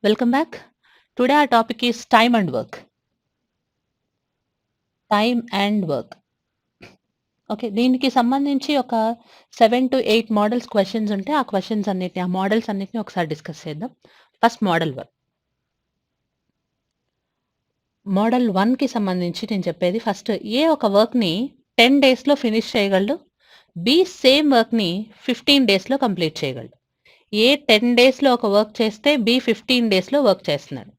Welcome back. Today our topic is time and work. Time and work. Okay. దీనికి సంబంధించి ఒక 7-8 models questions ఉంటే, ఆ మోడల్స్ అన్నిటిని ఒకసారి డిస్కస్ చేద్దాం. First model 1. మోడల్ 1కి సంబంధించి నేను చెప్పేది ఫస్ట్ ఏ ఒక వర్క్‌ని 10 డేస్‌లో ఫినిష్ చేయగలడు. బి సేమ్ వర్క్‌ని 15 డేస్‌లో కంప్లీట్ చేయగలడు. ఏ 10 డేస్‌లో ఒక వర్క్ చేస్తే, బి 15 డేస్‌లో వర్క్ చేస్తున్నాడు.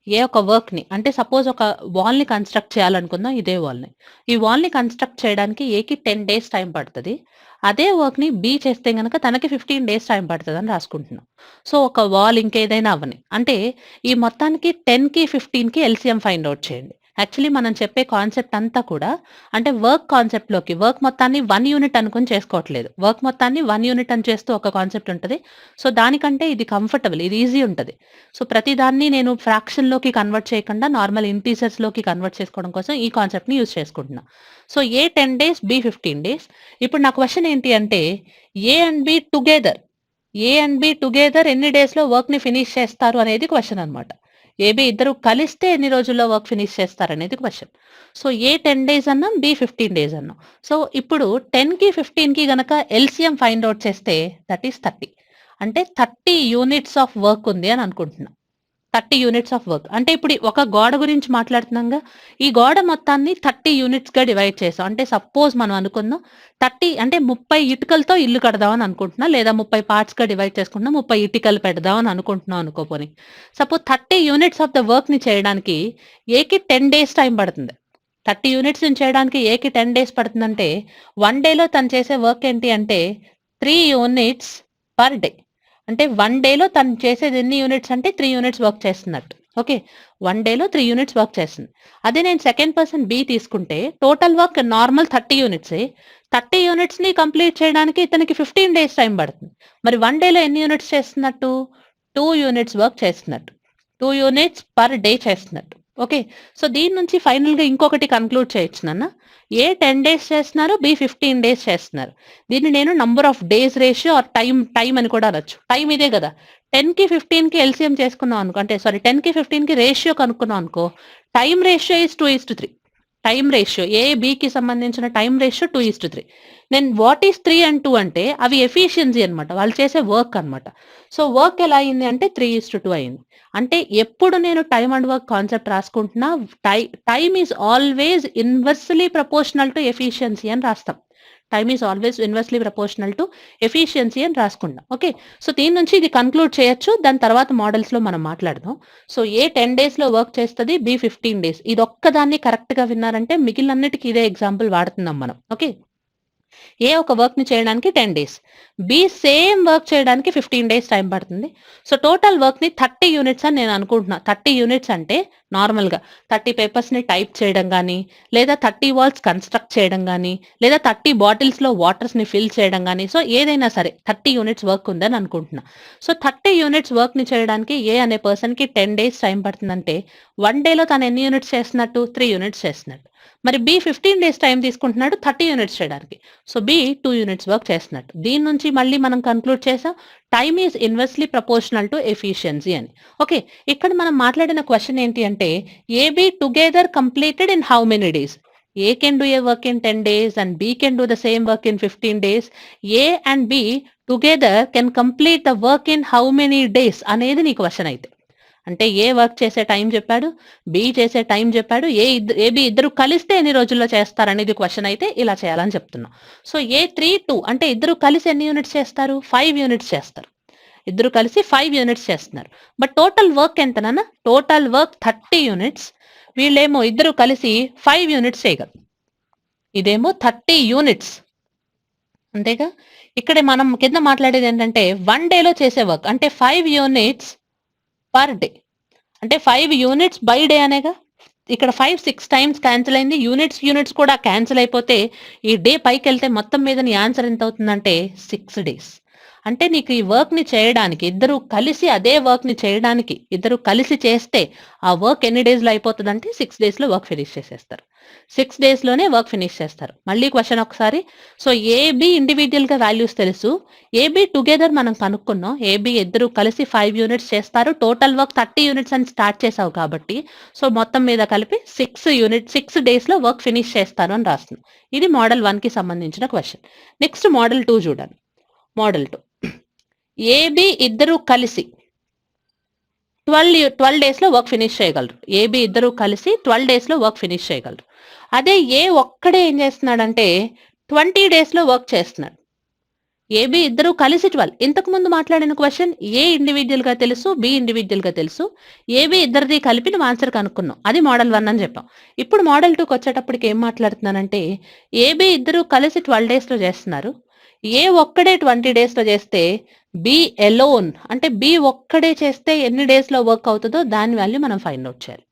ఏ ఒక వర్క్‌ని అంటే సపోజ్ ఒక వాల్‌ని కన్‌స్ట్రక్ట్ చేయాలనుకుందాం ఇదే వాల్‌ని. ఈ వాల్‌ని కన్‌స్ట్రక్ట్ చేయడానికి ఏకి 10 డేస్ టైం పడతది. అదే వర్క్‌ని బి చేస్తే గనక తనకి 15 డేస్ టైం పడతదని రాసుకుంటున్నాం. సో, ఒక వాల్ ఇంకేదైనా అవ్వని. అంటే ఈ మొత్తానికి 10కి, 15కి ఎల్‌సీఎం ఫైండ్ ఔట్ చేయండి. యాక్చువల్లీ మనం చెప్పే కాన్సెప్ట్ అంతా కూడా అంటే వర్క్ కాన్సెప్ట్‌లోకి వర్క్ మొత్తాన్ని 1 యూనిట్ అనుకుని చేసుకోవట్లేదు. వర్క్ మొత్తాన్ని 1 యూనిట్ అని చేస్తూ ఒక కాన్సెప్ట్ ఉంటది. సో, దానికంటే ఇది కంఫర్టబుల్. ఇది ఈజీ ఉంటది. సో, ప్రతిదాన్ని నేను ఫ్రాక్షన్‌లోకి కన్వర్ట్ చేయకుండా నార్మల్ ఇంటీజర్స్‌లోకి కన్వర్ట్ చేసుకోవడం కోసం ఈ కాన్సెప్ట్‌ని యూజ్ చేసుకుంటున్నా. సో, ఏ 10 డేస్, బి 15 డేస్. ఇప్పుడు నా క్వెషన్ ఏంటి అంటే ఏ అండ్ బి టుగెదర్ ఎన్ని డేస్‌లో వర్క్‌ని ఫినిష్ చేస్తారు అనేది క్వెషన్ అన్నమాట. ఏబీ ఇద్దరు కలిస్తే ఎన్ని రోజుల్లో వర్క్ ఫినిష్ చేస్తారనేది క్వెషన్. సో, ఏ 10 డేస్ అన్నాం, బి 15 డేస్ అన్నాం. సో, ఇప్పుడు 10కి, 15కి గనక ఎల్‌సీఎం ఫైండ్ ఔట్ చేస్తే దట్ ఈస్ 30. అంటే 30 యూనిట్స్ ఆఫ్ వర్క్ ఉంది అని అనుకుంటున్నా. 30 యూనిట్స్ ఆఫ్ వర్క్. అంటే ఇప్పుడు ఒక గోడ గురించి మాట్లాడుతున్నాంగా. ఈ గోడ మొత్తాన్ని 30 యూనిట్స్‌గా డివైడ్ చేసాం. అంటే సపోజ్ మనం అనుకుందాం 30 అంటే 30 ఇటుకలతో ఇల్లు కడదాం అని అనుకుంటున్నా. లేదా 30 పార్ట్స్‌గా డివైడ్ చేసుకుంటున్నా. 30 ఇటుకలు పెడదాం అని అనుకుంటున్నాం అనుకో పోనీ. సపోజ్ 30 యూనిట్స్ ఆఫ్ ద వర్క్‌ని చేయడానికి ఏకి 10 డేస్ టైం పడుతుంది. 30 యూనిట్స్‌ని చేయడానికి ఏకి 10 డేస్ పడుతుందంటే, 1 డేలో తను చేసే వర్క్ ఏంటి అంటే 3 యూనిట్స్ పర్ డే. అంటే 1 డేలో తను చేసేది ఎన్ని యూనిట్స్ అంటే 3 యూనిట్స్ వర్క్ చేస్తున్నట్టు. ఓకే. 1 డేలో 3 యూనిట్స్ వర్క్ చేస్తుంది. అదే నేను సెకండ్ పర్సన్ బి తీసుకుంటే టోటల్ వర్క్ నార్మల్ 30 యూనిట్సే. 30 యూనిట్స్‌ని కంప్లీట్ చేయడానికి ఇతనికి 15 డేస్ టైం పడుతుంది. మరి 1 డేలో ఎన్ని యూనిట్స్ చేస్తున్నట్టు? 2 యూనిట్స్ వర్క్ చేస్తున్నట్టు. 2 యూనిట్స్ పర్ డే చేస్తున్నట్టు. ఓకే. సో, దీని నుంచి ఫైనల్‌గా ఇంకొకటి కన్క్లూడ్ చేయొచ్చు నాన్న. ఏ 10 డేస్ చేస్తున్నారు, బి 15 డేస్ చేస్తున్నారు. దీన్ని నేను number of days ratio or time అని కూడా అనొచ్చు. టైమ్ ఇదే గదా! 10కి, 15కి ఎల్‌సీఎం చేసుకున్నాం అనుకో అంటే సారీ 10కి, 15కి రేషియో కనుక్కున్నాం అనుకో, time ratio is 2:3. Time ratio A, బికి సంబంధించిన టైమ్ రేషియో 2:3. నేను వాట్ ఈస్ 3 అండ్ 2 అంటే అవి ఎఫిషియన్సీ అన్నమాట. వాళ్ళు చేసే వర్క్ అన్నమాట. సో, వర్క్ ఎలా అయింది అంటే 3:2 అయింది. అంటే ఎప్పుడు నేను టైమ్ అండ్ వర్క్ కాన్సెప్ట్ రాసుకుంటున్నా time is always inversely proportional to efficiency అని రాస్తాం. Time is always inversely proportional to efficiency అని రాసుకుంటాం. ఓకే. సో, దీని నుంచి ఇది కన్క్లూడ్ చేయొచ్చు. దాని తర్వాత మోడల్స్‌లో మనం మాట్లాడదాం. సో, ఏ 10 డేస్‌లో వర్క్ చేస్తది, బి 15 డేస్. ఇదొక్కదాన్ని కరెక్ట్‌గా విన్నారంటే మిగిలినన్నిటికి ఇదే ఎగ్జాంపుల్ వాడుతున్నాం మనం. ఓకే. ఏ ఒక వర్క్‌ని చేయడానికి 10 డేస్. బి సేమ్ వర్క్ చేయడానికి 15 డేస్ టైం పడుతుంది. సో, టోటల్ వర్క్‌ని 30 యూనిట్స్ అని నేను అనుకుంటున్నా. 30 యూనిట్స్ అంటే నార్మల్‌గా 30 పేపర్స్‌ని టైప్ చేయడం గానీ, లేదా 30 వాల్స్ కన్‌స్ట్రక్ట్ చేయడం గానీ, లేదా 30 బాటిల్స్‌లో వాటర్స్‌ని ఫిల్ చేయడం గానీ, సో, ఏదైనా సరే 30 యూనిట్స్ వర్క్ ఉందని అనుకుంటున్నా. సో, 30 యూనిట్స్ వర్క్‌ని చేయడానికి ఏ అనే పర్సన్‌కి 10 డేస్ టైం పడుతుందంటే, 1 డేలో తను ఎన్ని యూనిట్స్ చేస్తున్నట్టు? 3 యూనిట్స్ చేస్తున్నట్టు. మరి బి 15 డేస్ టైం తీసుకుంటున్నాడు 30 యూనిట్స్ చేయడానికి. సో, బి 2 యూనిట్స్ వర్క్ చేస్తున్నట్టు. దీని నుంచి మళ్ళీ మనం కన్క్లూడ్ చేసాం. Time is inversely proportional to efficiency అని. ఓకే. ఇక్కడ మనం మాట్లాడిన క్వెషన్ ఏంటి అంటే AB together completed in how many days? A can do a work in 10 days and B can do the same work in 15 days. A and B together can complete the work in how many days అనేది నీ question అయితే. అంటే A work చేసే time చెప్పాడు, B చేసే time చెప్పాడు. AB ఇద్దరు కలిస్తే ఎన్ని రోజుల్లో చేస్తారనేది క్వెషన్ అయితే ఇలా చేయాలని చెప్తున్నాం. సో, ఏ 3, 2 అంటే ఇద్దరు కలిసి ఎన్ని యూనిట్స్ చేస్తారు? 5 యూనిట్స్ చేస్తారు. ఇద్దరు కలిసి 5 యూనిట్స్ చేస్తున్నారు. బట్ టోటల్ వర్క్ ఎంత నాన్న? Total work 30 units. వీళ్ళేమో ఇద్దరు కలిసి 5 యూనిట్స్ చేయగలరు. ఇదేమో 30 యూనిట్స్. అంతేగా? ఇక్కడ మనం కింద మాట్లాడేది ఏంటంటే 1 డేలో చేసే వర్క్ అంటే 5 యూనిట్స్ పర్ డే. అంటే 5 యూనిట్స్ బై డే అనేగా. ఇక్కడ 5, 6 టైమ్స్ క్యాన్సిల్ అయింది. యూనిట్స్ కూడా క్యాన్సిల్ అయిపోతే ఈ డే పైకెళ్తే మొత్తం మీద నీ ఆన్సర్ ఎంత అవుతుందంటే 6 డేస్. అంటే నీకు ఈ వర్క్ ని చేయడానికి ఇద్దరు కలిసి అదే వర్క్ ని చేయడానికి ఇద్దరు కలిసి చేస్తే ఆ వర్క్ ఎన్ని డేస్ లో అయిపోతుంది అంటే 6 days లో వర్క్ ఫినిష్ చేసేస్తారు. 6 days లోనే వర్క్ ఫినిష్ చేస్తారు. మళ్ళీ క్వశ్చన్ ఒకసారి. సో ఏబి ఇండివిజువల్ గా వాల్యూస్ తెలుసు, ఏబి టుగెదర్ మనం కనుక్కున్నాం, ఏబి ఇద్దరు కలిసి 5 units చేస్తారు, టోటల్ వర్క్ 30 units అని స్టార్ట్ చేసావు కాబట్టి సో మొత్తం మీద కలిపి 6 days లో వర్క్ ఫినిష్ చేస్తారు అని రాస్తున్నాం. ఇది మోడల్ 1 కి సంబంధించిన క్వశ్చన్. నెక్స్ట్ మోడల్ 2 చూడండి. మోడల్ 2 ఏబి ఇద్దరు కలిసి 12 days లో వర్క్ ఫినిష్ చేయగలరు. ఏబి ఇద్దరు కలిసి 12 days లో వర్క్ ఫినిష్ చేయగలరు. అదే ఏ ఒక్కడే ఏం చేస్తున్నాడంటే 20 days లో వర్క్ చేస్తున్నాడు. ఏబి ఇద్దరు కలిసి 12. ఇంతకు ముందు మాట్లాడిన క్వశ్చన్ ఏ ఇండివిజువల్ గా తెలుసు, బి ఇండివిజువల్ గా తెలుసు, ఏబి ఇద్దరిది కలిపి నువ్వు ఆన్సర్ కనుక్కున్నావు. అది మోడల్ 1 అని చెప్పాం. ఇప్పుడు మోడల్ 2కి వచ్చేటప్పటికి ఏం మాట్లాడుతున్నానంటే ఏబి ఇద్దరు కలిసి 12 days లో చేస్తున్నారు, ఏ ఒక్కడే 20 days లో చేస్తే బి ఎలోన్ అంటే బి ఒక్కడే చేస్తే ఎన్ని డేస్ లో వర్క్ అవుతుందో దాని వాల్యూ మనం ఫైండ్ అవుట్ చేయాలి.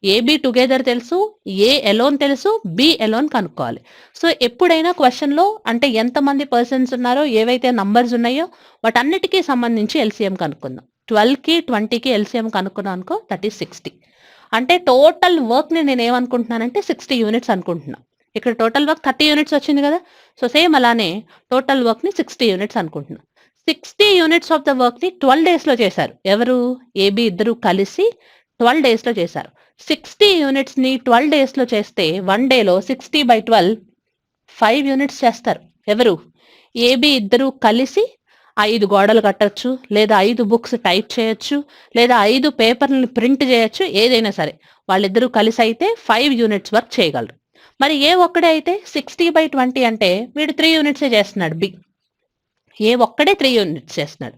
ఏబి టుగెదర్ తెలుసు, ఏ ఎలోన్ తెలుసు, బి ఎలోన్ కనుక్కోవాలి. సో ఎప్పుడైనా క్వశ్చన్ లో అంటే ఎంతమంది పర్సన్స్ ఉన్నారో ఏవైతే నంబర్స్ ఉన్నాయో వాటన్నిటికీ సంబంధించి ఎల్సిఎం కనుక్కుందాం. 12కి 20కి ఎల్సిఎం కనుక్కున్నాం అనుకో, దట్ ఈస్ 60. అంటే టోటల్ వర్క్ ని నేను ఏమనుకుంటున్నానంటే 60 units అనుకుంటున్నా. ఇక్కడ టోటల్ వర్క్ 30 units వచ్చింది కదా, సో సేమ్ అలానే టోటల్ వర్క్ ని 60 units అనుకుంటున్నా. 60 units ఆఫ్ ద వర్క్ ని 12 days లో చేశారు. ఎవరు? ఏబి ఇద్దరు కలిసి 12 days లో చేశారు. 60 units ని 12 days లో చేస్తే 1 day లో 60/12 5 units చేస్తారు. ఎవరు? ఏబి ఇద్దరు కలిసి 5 గోడలు కట్టచ్చు, లేదా 5 books టైప్ చేయొచ్చు, లేదా 5 పేపర్లను ప్రింట్ చేయొచ్చు, ఏదైనా సరే వాళ్ళిద్దరూ కలిసి అయితే 5 units వర్క్ చేయగలరు. మరి ఏ ఒక్కడే అయితే 60/20 అంటే వీడు 3 units చేస్తున్నాడు. బి ఏ ఒక్కడే 3 units చేస్తున్నాడు.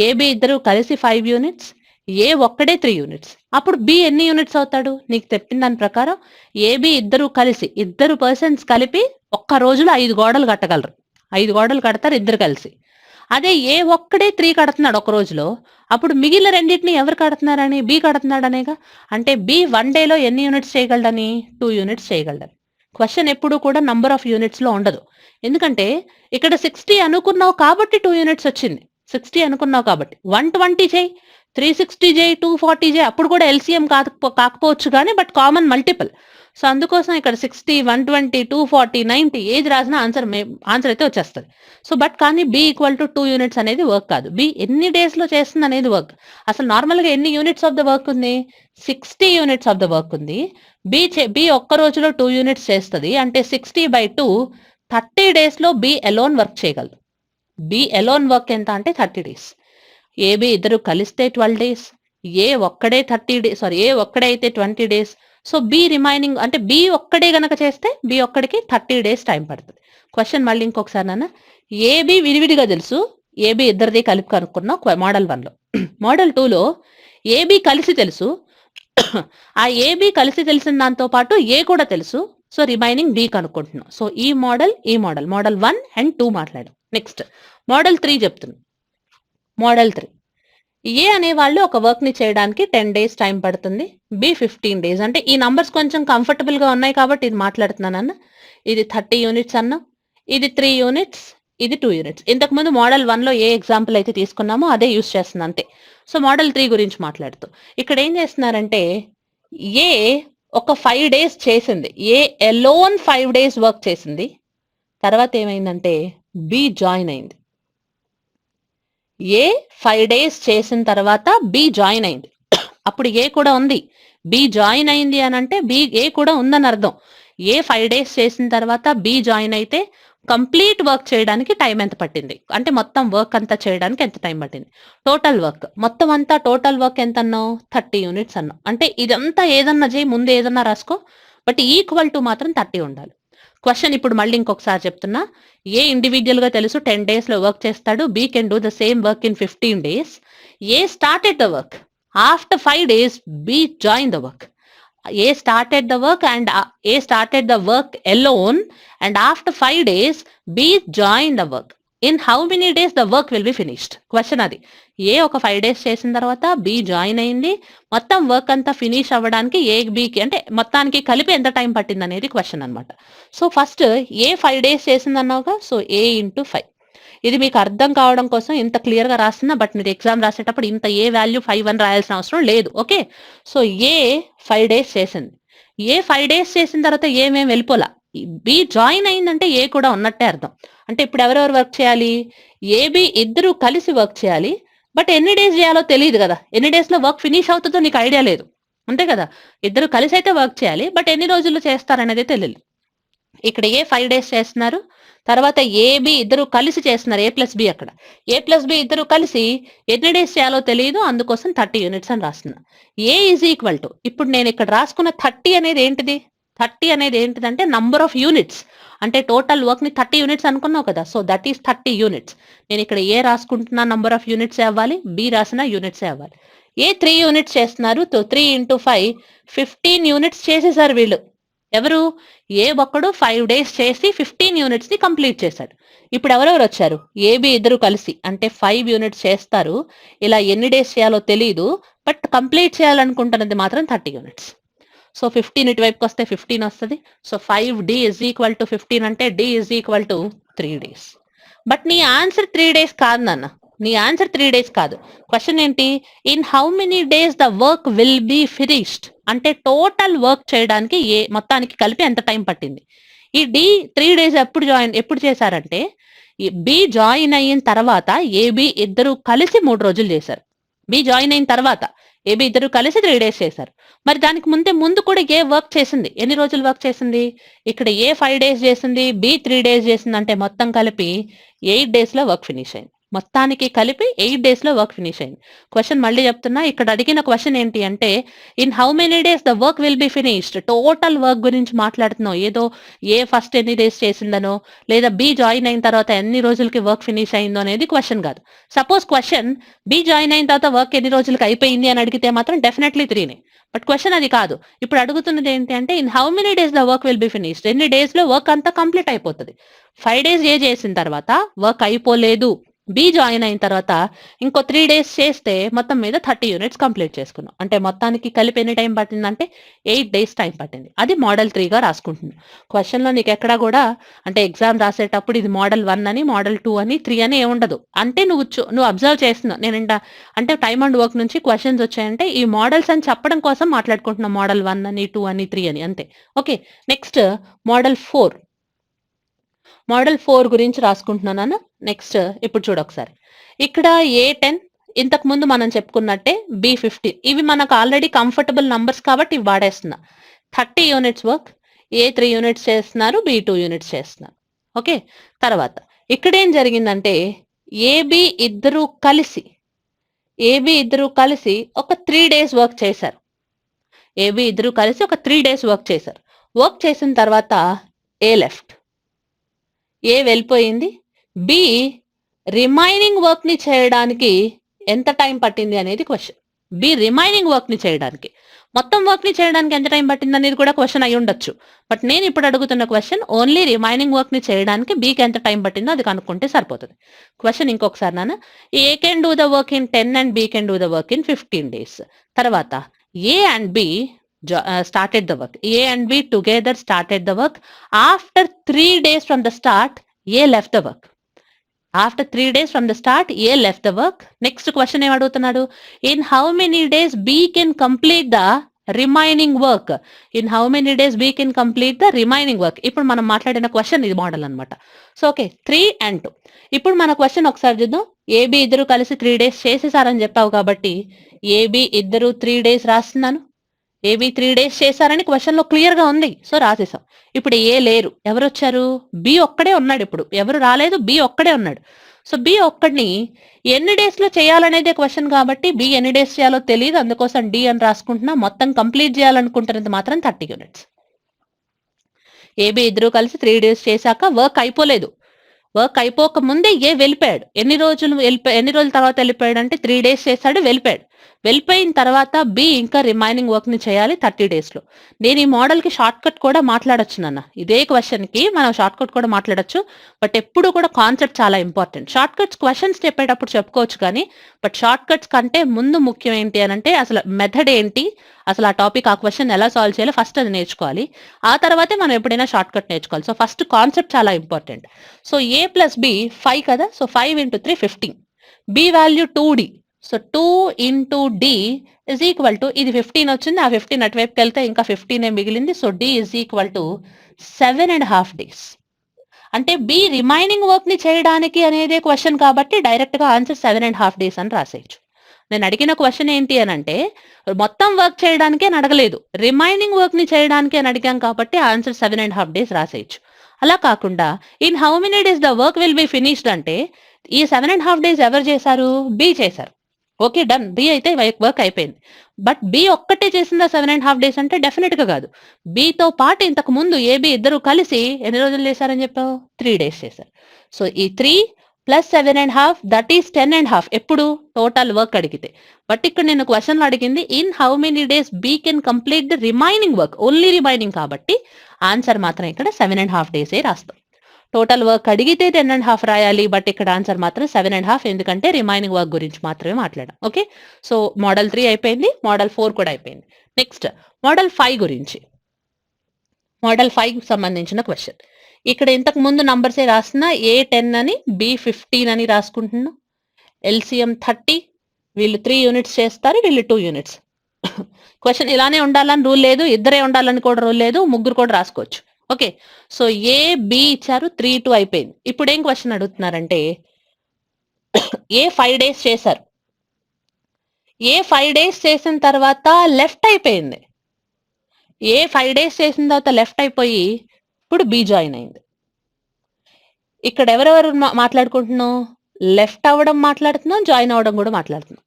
ఏబి ఇద్దరు కలిసి 5 units, ఏ ఒక్కడే 3 units. అప్పుడు బి ఎన్ని యూనిట్స్ అవుతాడు? నీకు చెప్పిన దాని ప్రకారం ఏబి ఇద్దరు కలిసి ఇద్దరు పర్సన్స్ కలిపి ఒక్క రోజులో 5 గోడలు కట్టగలరు. 5 గోడలు కడతారు ఇద్దరు కలిసి. అదే ఏ ఒక్కడే 3 కడుతున్నాడు ఒక రోజులో, అప్పుడు మిగిలిన రెండింటిని ఎవరు కడుతున్నారని? బి కడుతున్నాడనేగా. అంటే బి 1 day లో ఎన్ని యూనిట్స్ చేయగలడని? 2 units చేయగలడని. క్వశ్చన్ ఎప్పుడు కూడా నంబర్ ఆఫ్ యూనిట్స్ లో ఉండదు. ఎందుకంటే ఇక్కడ 60 అనుకున్నావు కాబట్టి 2 units వచ్చింది. 60 అనుకున్నావు కాబట్టి 120 చేయి, 360 చేయి, 240 చేయి, అప్పుడు కూడా ఎల్సిఎం కాకపోవచ్చు కానీ బట్ కామన్ మల్టిపుల్. సో అందుకోసం ఇక్కడ 60, 120, 240, 90 ఏది రాసినా ఆన్సర్ అయితే వచ్చేస్తుంది. సో బట్ కానీ బి ఈక్వల్ టు 2 units అనేది వర్క్ కాదు. బి ఎన్ని డేస్ లో చేస్తుంది అనేది వర్క్. అసలు నార్మల్ గా ఎన్ని యూనిట్స్ ఆఫ్ ద వర్క్ ఉంది? 60 units ఆఫ్ ద వర్క్ ఉంది. బి ఒక్క రోజులో 2 units చేస్తుంది. అంటే 60/2 30 days లో బి ఎలోన్ వర్క్ చేయగలదు. బి ఎలోన్ వర్క్ ఎంత అంటే 30 days. ఏబి ఇద్దరు కలిస్తే 12 days, ఏ ఒక్కడే 20 days. సో బి రిమైనింగ్ అంటే బి ఒక్కడే గనక చేస్తే బి ఒక్కడికి 30 days టైం పడుతుంది. క్వశ్చన్ మళ్ళీ ఇంకొకసారి నాన్న. ఏబి విడివిడిగా తెలుసు, ఏబి ఇద్దరిది కలిపి కనుక్కున్నాం మోడల్ 1లో. మోడల్ 2లో ఏబి కలిసి తెలుసు, ఆ ఏబి కలిసి తెలిసిన దాంతో పాటు ఏ కూడా తెలుసు. సో రిమైనింగ్ బి కనుక్కుంటున్నాం. సో ఈ మోడల్ మోడల్ 1 and 2 మాట్లాడాం. నెక్స్ట్ మోడల్ 3 చెప్తున్నాం. మోడల్ 3 ఏ అనే వాళ్ళు ఒక వర్క్ ని చేయడానికి 10 days టైం పడుతుంది, బి 15 days. అంటే ఈ నంబర్స్ కొంచెం కంఫర్టబుల్ గా ఉన్నాయి కాబట్టి ఇది మాట్లాడుతున్నాను అన్న. ఇది 30 units అన్న, ఇది 3 units, ఇది 2 units. ఇంతకు ముందు మోడల్ 1లో ఏ ఎగ్జాంపుల్ అయితే తీసుకున్నామో అదే యూస్ చేస్తుంది అంతే. సో మోడల్ 3 గురించి మాట్లాడుతూ ఇక్కడ ఏం చేస్తున్నారంటే ఏ ఒక 5 days చేసింది, ఏ ఎలోన్ 5 days వర్క్ చేసింది. తర్వాత ఏమైందంటే బి జాయిన్ అయింది. ఏ 5 days చేసిన తర్వాత బి జాయిన్ అయింది. అప్పుడు ఏ కూడా ఉంది. బి జాయిన్ అయింది అని అంటే ఏ కూడా ఉందని అర్థం. ఏ 5 days చేసిన తర్వాత బి జాయిన్ అయితే కంప్లీట్ వర్క్ చేయడానికి టైం ఎంత పట్టింది అంటే మొత్తం వర్క్ అంతా చేయడానికి ఎంత టైం పట్టింది? టోటల్ వర్క్ మొత్తం అంతా టోటల్ వర్క్ ఎంత అన్నావు? 30 units అన్నావు. అంటే ఇదంతా ఏదన్నా చేయి, ముందు ఏదన్నా రాసుకో, బట్ ఈక్వల్ టు మాత్రం 30 ఉండాలి. క్వశ్చన్ ఇప్పుడు మళ్ళీ ఇంకొకసారి చెప్తున్నా. ఏ ఇండివిజువల్ గా తెలుసు 10 days లో వర్క్ చేస్తాడు, B can do the same work in 15 days. A started the work, after 5 days B join the work. A started the work and A started the work alone, and after 5 days B joined the work. In how many days the work will be finished? Question అది. A ఒక 5 days చేసిన తర్వాత B join అయింది, మొత్తం work అంతా finish అవ్వడానికి A Bకి అంటే మొత్తానికి కలిపి ఎంత టైం పట్టింది అనేది క్వశ్చన్ అనమాట. సో ఫస్ట్ A 5 days చేసింది అన్నావుగా, సో A into 5. ఇది మీకు అర్థం కావడం కోసం ఇంత క్లియర్ గా రాస్తున్నా. బట్ మీరు ఎగ్జామ్ రాసేటప్పుడు ఇంత ఏ వాల్యూ 5 అని రాయాల్సిన అవసరం లేదు. ఓకే, సో ఏ 5 days చేసింది. ఏ 5 days చేసిన తర్వాత ఏమేమి వెళ్ళిపోలా. బి జాయిన్ అయిందంటే ఏ కూడా ఉన్నట్టే అర్థం. అంటే ఇప్పుడు ఎవరెవరు వర్క్ చేయాలి, ఏబి ఇద్దరు కలిసి వర్క్ చేయాలి. బట్ ఎన్ని డేస్ చేయాలో తెలియదు కదా, ఎన్ని డేస్ లో వర్క్ ఫినిష్ అవుతుందో నీకు ఐడియా లేదు, అంతే కదా. ఇద్దరు కలిసి అయితే వర్క్ చేయాలి, బట్ ఎన్ని రోజుల్లో చేస్తారనేది తెలియదు. ఇక్కడ ఏ 5 days చేస్తున్నారు, తర్వాత ఏబి ఇద్దరు కలిసి చేస్తున్నారు, ఏ ప్లస్ బి. అక్కడ ఏ ప్లస్ బి ఇద్దరు కలిసి ఎన్ని డేస్ చేయాలో తెలియదు, అందుకోసం 30 units అని రాస్తున్నా. ఏ ఈజ్ ఈక్వల్ టు, ఇప్పుడు నేను ఇక్కడ రాసుకున్న 30 అనేది ఏంటిది, 30 అనేది ఏంటిదంటే నంబర్ ఆఫ్ యూనిట్స్. అంటే టోటల్ వర్క్ ని 30 units అనుకున్నావు కదా, సో దట్ ఈస్ 30 units. నేను ఇక్కడ ఏ రాసుకుంటున్నా నంబర్ ఆఫ్ యూనిట్స్ అవ్వాలి, బి రాసిన యూనిట్స్ అవ్వాలి. ఏ 3 units చేస్తున్నారు, 3 into 5 15 units చేసేసారు వీళ్ళు. ఎవరు, ఏ ఒక్కడు 5 days చేసి 15 units ని కంప్లీట్ చేశాడు. ఇప్పుడు ఎవరెవరు వచ్చారు, ఏబి ఇద్దరు కలిసి అంటే 5 units చేస్తారు. ఇలా ఎన్ని డేస్ చేయాలో తెలియదు, బట్ కంప్లీట్ చేయాలనుకుంటున్నది మాత్రం 30 units. సో 15 ఇటువైపుకి వస్తే 15 వస్తుంది. So 5d is equal to 15 అంటే d is equal to 3 days. But నీ ఆన్సర్ 3 days కాదు నాన్న, నీ ఆన్సర్ 3 days కాదు. క్వశ్చన్ ఏంటి, in how many days the work will be finished. అంటే టోటల్ వర్క్ చేయడానికి ఏ మొత్తానికి కలిపి ఎంత టైం పట్టింది. ఈ డి 3 days ఎప్పుడు చేశారంటే, బి జాయిన్ అయిన తర్వాత ఏబి ఇద్దరు కలిసి 3 రోజులు చేశారు. బి జాయిన్ అయిన తర్వాత ఏబి ఇద్దరు కలిసి 3 days చేశారు. మరి దానికి ముందు కూడా ఏ వర్క్ చేసింది, ఎన్ని రోజులు వర్క్ చేసింది. ఇక్కడ ఏ 5 days చేసింది, బి 3 days చేసింది. అంటే మొత్తం కలిపి 8 days లో వర్క్ ఫినిష్ అయింది. మొత్తానికి కలిపి 8 days లో వర్క్ ఫినిష్ అయింది. క్వశ్చన్ మళ్ళీ చెప్తున్నా, ఇక్కడ అడిగిన క్వశ్చన్ ఏంటి అంటే, in how many days the work will be finished. Total work గురించి మాట్లాడుతున్నావు, ఏదో ఏ ఫస్ట్ ఎన్ని డేస్ చేసిందనో, లేదా బి జాయిన్ అయిన తర్వాత ఎన్ని రోజులకి వర్క్ ఫినిష్ అయిందో అనేది క్వశ్చన్ కాదు. సపోజ్ క్వశ్చన్ బి జాయిన్ అయిన తర్వాత వర్క్ ఎన్ని రోజులకి అయిపోయింది అని అడిగితే మాత్రం డెఫినెట్లీ 3నే. బట్ క్వశ్చన్ అది కాదు. ఇప్పుడు అడుగుతున్నది ఏంటి అంటే, in how many days the work will be finished. ఎన్ని డేస్ లో వర్క్ అంతా కంప్లీట్ అయిపోతుంది. 5 days ఏ చేసిన తర్వాత వర్క్ అయిపోలేదు, బి జాయిన్ అయిన తర్వాత ఇంకో 3 days చేస్తే మొత్తం మీద 30 units కంప్లీట్ చేసుకున్నాం. అంటే మొత్తానికి కలిపి ఎన్ని టైం పట్టిందంటే 8 days టైం పట్టింది. అది మోడల్ 3గా రాసుకుంటున్నాను. క్వశ్చన్లో నీకు ఎక్కడా కూడా అంటే ఎగ్జామ్ రాసేటప్పుడు ఇది మోడల్ 1 అని, మోడల్ 2 అని, 3 అని ఏముండదు. అంటే నువ్వు అబ్జర్వ్ చేస్తున్నావు, నేను అంటే టైమ్ అండ్ వర్క్ నుంచి క్వశ్చన్స్ వచ్చాయంటే ఈ మోడల్స్ అని చెప్పడం కోసం మాట్లాడుకుంటున్నాం. మోడల్ 1 అని, 2 అని, 3 అని, అంతే. Okay, next model 4. మోడల్ 4 గురించి రాసుకుంటున్నాను. నెక్స్ట్ ఇప్పుడు చూడ ఒకసారి, ఇక్కడ A10 ఇంతకు ముందు మనం చెప్పుకున్నట్టే, B15 ఇవి మనకు ఆల్రెడీ కంఫర్టబుల్ నంబర్స్ కాబట్టి ఇవి వాడేస్తున్నా. 30 units వర్క్, ఏ 3 units చేస్తున్నారు, బి 2 units చేస్తున్నారు. ఓకే, తర్వాత ఇక్కడ ఏం జరిగిందంటే, ఏబి ఇద్దరు కలిసి ఒక 3 days వర్క్ చేశారు. ఏబి ఇద్దరు కలిసి ఒక 3 days వర్క్ చేశారు. వర్క్ చేసిన తర్వాత ఏ లెఫ్ట్, ఏ వెళ్ళిపోయింది. బి రిమైనింగ్ వర్క్ ని చేయడానికి ఎంత టైం పట్టింది అనేది క్వశ్చన్. బి రిమైనింగ్ వర్క్ ని చేయడానికి, మొత్తం వర్క్ ని చేయడానికి ఎంత టైం పట్టింది అనేది కూడా క్వశ్చన్ అయి ఉండొచ్చు. బట్ నేను ఇప్పుడు అడుగుతున్న క్వశ్చన్ ఓన్లీ రిమైనింగ్ వర్క్ ని చేయడానికి బికి ఎంత టైం పట్టిందో అది కనుక్కుంటే సరిపోతుంది. క్వశ్చన్ ఇంకొకసారి నాన్న, A can do the work in 10 and B can do the work in 15 days. తర్వాత A and B started the work. A and B together started the work. After 3 days from the start, A left the work. After 3 days from the start, A left the work. Next question em adugutunnadu, in how many days B can complete the remaining work. In how many days be can complete the remaining work. ఇప్పుడు మనం మాట్లాడిన question ఇది model అనమాట. So okay, 3 and 2. ఇప్పుడు మన question ఒకసారి చూద్దాం. AB ఇద్దరు కలిసి 3 days చేసేసారని చెప్పావు కాబట్టి ఏబి ఇద్దరు 3 days రాస్తున్నాను. ఏబి 3 days చేశారని క్వశ్చన్ లో క్లియర్ గా ఉంది, సో రాసేసాం. ఇప్పుడు ఏ లేరు, ఎవరు వచ్చారు, బి ఒక్కడే ఉన్నాడు. ఇప్పుడు ఎవరు రాలేదు, బి ఒక్కడే ఉన్నాడు. సో బి ఒక్కడిని ఎన్ని డేస్ లో చేయాలనేదే క్వశ్చన్ కాబట్టి బి ఎన్ని డేస్ చేయాలో తెలియదు, అందుకోసం డి అని రాసుకుంటున్నా. మొత్తం కంప్లీట్ చేయాలనుకుంటున్నది మాత్రం 30 units. ఏబి ఇద్దరు కలిసి 3 days చేశాక వర్క్ అయిపోలేదు. వర్క్ అయిపోక ముందే ఏ వెళ్ళిపోయాడు. ఎన్ని రోజుల తర్వాత వెళ్ళిపోయాడు అంటే 3 days చేశాడు, వెళ్ళిపోయాడు. వెళ్ళిపోయిన తర్వాత బి ఇంకా రిమైనింగ్ వర్క్ ని చేయాలి 30 days లో. నేను ఈ మోడల్ కి షార్ట్ కట్ కూడా మాట్లాడొచ్చు నాన్న. ఇదే క్వశ్చన్ కి మనం షార్ట్ కట్ కూడా మాట్లాడొచ్చు. బట్ ఎప్పుడు కూడా కాన్సెప్ట్ చాలా ఇంపార్టెంట్. షార్ట్ కట్స్ క్వశ్చన్స్ చెప్పేటప్పుడు చెప్పుకోవచ్చు కానీ, బట్ షార్ట్ కట్స్ కంటే ముందు ముఖ్యం ఏంటి అని అంటే అసలు మెథడ్ ఏంటి, అసలు ఆ టాపిక్ ఆ క్వశ్చన్ ఎలా సాల్వ్ చేయాలో ఫస్ట్ అది నేర్చుకోవాలి. ఆ తర్వాతే మనం ఎప్పుడైనా షార్ట్ కట్ నేర్చుకోవాలి. సో ఫస్ట్ కాన్సెప్ట్ చాలా important. So a plus B 5 కదా, so 5 into 3 15. B value 2d, so 2 into D is equal to, ఇది 15 వచ్చింది, ఆ 15 అటువైపుకి వెళ్తే ఇంకా 15 మిగిలింది. So D is equal to 7.5 days. అంటే బి రిమైనింగ్ వర్క్ ని చేయడానికి అనేదే క్వశ్చన్ కాబట్టి డైరెక్ట్ గా ఆన్సర్ 7.5 days అని రాసేయచ్చు. నేను అడిగిన క్వశ్చన్ ఏంటి అని అంటే మొత్తం వర్క్ చేయడానికే అని అడగలేదు, రిమైనింగ్ వర్క్ ని చేయడానికి అని అడిగాం కాబట్టి ఆన్సర్ 7.5 days రాసేయచ్చు. అలా కాకుండా in how many days the work will be finished అంటే ఈ 7.5 days ఎవరు చేశారు? బి చేశారు. ఓకే, డన్, బి అయితే వర్క్ అయిపోయింది. బట్ బి ఒక్కటే చేసిందా 7.5 days అంటే డెఫినెట్ గా కాదు. బితో పాటు ఇంతకు ముందు ఏబి ఇద్దరు కలిసి ఎన్ని రోజులు చేశారని చెప్పావు? 3 days చేశారు. సో ఈ 3 ప్లస్ 7.5 దట్ ఈస్ 10.5 ఎప్పుడు టోటల్ వర్క్ అడిగితే. బట్ ఇక్కడ నేను క్వశ్చన్ అడిగింది in how many days B can complete the remaining work, only remaining కాబట్టి ఆన్సర్ మాత్రం ఇక్కడ 7.5 days రాస్తాం. టోటల్ వర్క్ అడిగితే 10.5 రాయాలి, బట్ ఇక్కడ ఆన్సర్ మాత్రం 7.5, ఎందుకంటే రిమైనింగ్ వర్క్ గురించి మాత్రమే మాట్లాడాం. ఓకే, సో మోడల్ 3 అయిపోయింది, మోడల్ 4 కూడా అయిపోయింది. నెక్స్ట్ మోడల్ 5 గురించి. మోడల్ 5 సంబంధించిన క్వశ్చన్. ఇక్కడ ఇంతకు ముందు నంబర్సే రాస్తున్నా, ఏ 10 అని, బి 15 అని రాసుకుంటున్నా. ఎల్సిఎం 30, వీళ్ళు 3 యూనిట్స్ చేస్తారు, వీళ్ళు 2 యూనిట్స్. క్వశ్చన్ ఇలానే ఉండాలని రూల్ లేదు, ఇద్దరే ఉండాలని కూడా రూల్ లేదు, ముగ్గురు కూడా రాసుకోవచ్చు. ఓకే, సో ఏ బి ఇచ్చారు, 3 2 అయిపోయింది. ఇప్పుడు ఏం క్వశ్చన్ అడుగుతున్నారంటే ఏ 5 days చేశారు, ఏ 5 days చేసిన తర్వాత లెఫ్ట్ అయిపోయింది. ఏ 5 days చేసిన తర్వాత లెఫ్ట్ అయిపోయి ఇప్పుడు బి జాయిన్ అయింది. ఇక్కడ ఎవరెవరు మాట్లాడుకుంటున్నాం? లెఫ్ట్ అవ్వడం మాట్లాడుతున్నాం, జాయిన్ అవ్వడం కూడా మాట్లాడుతున్నాం.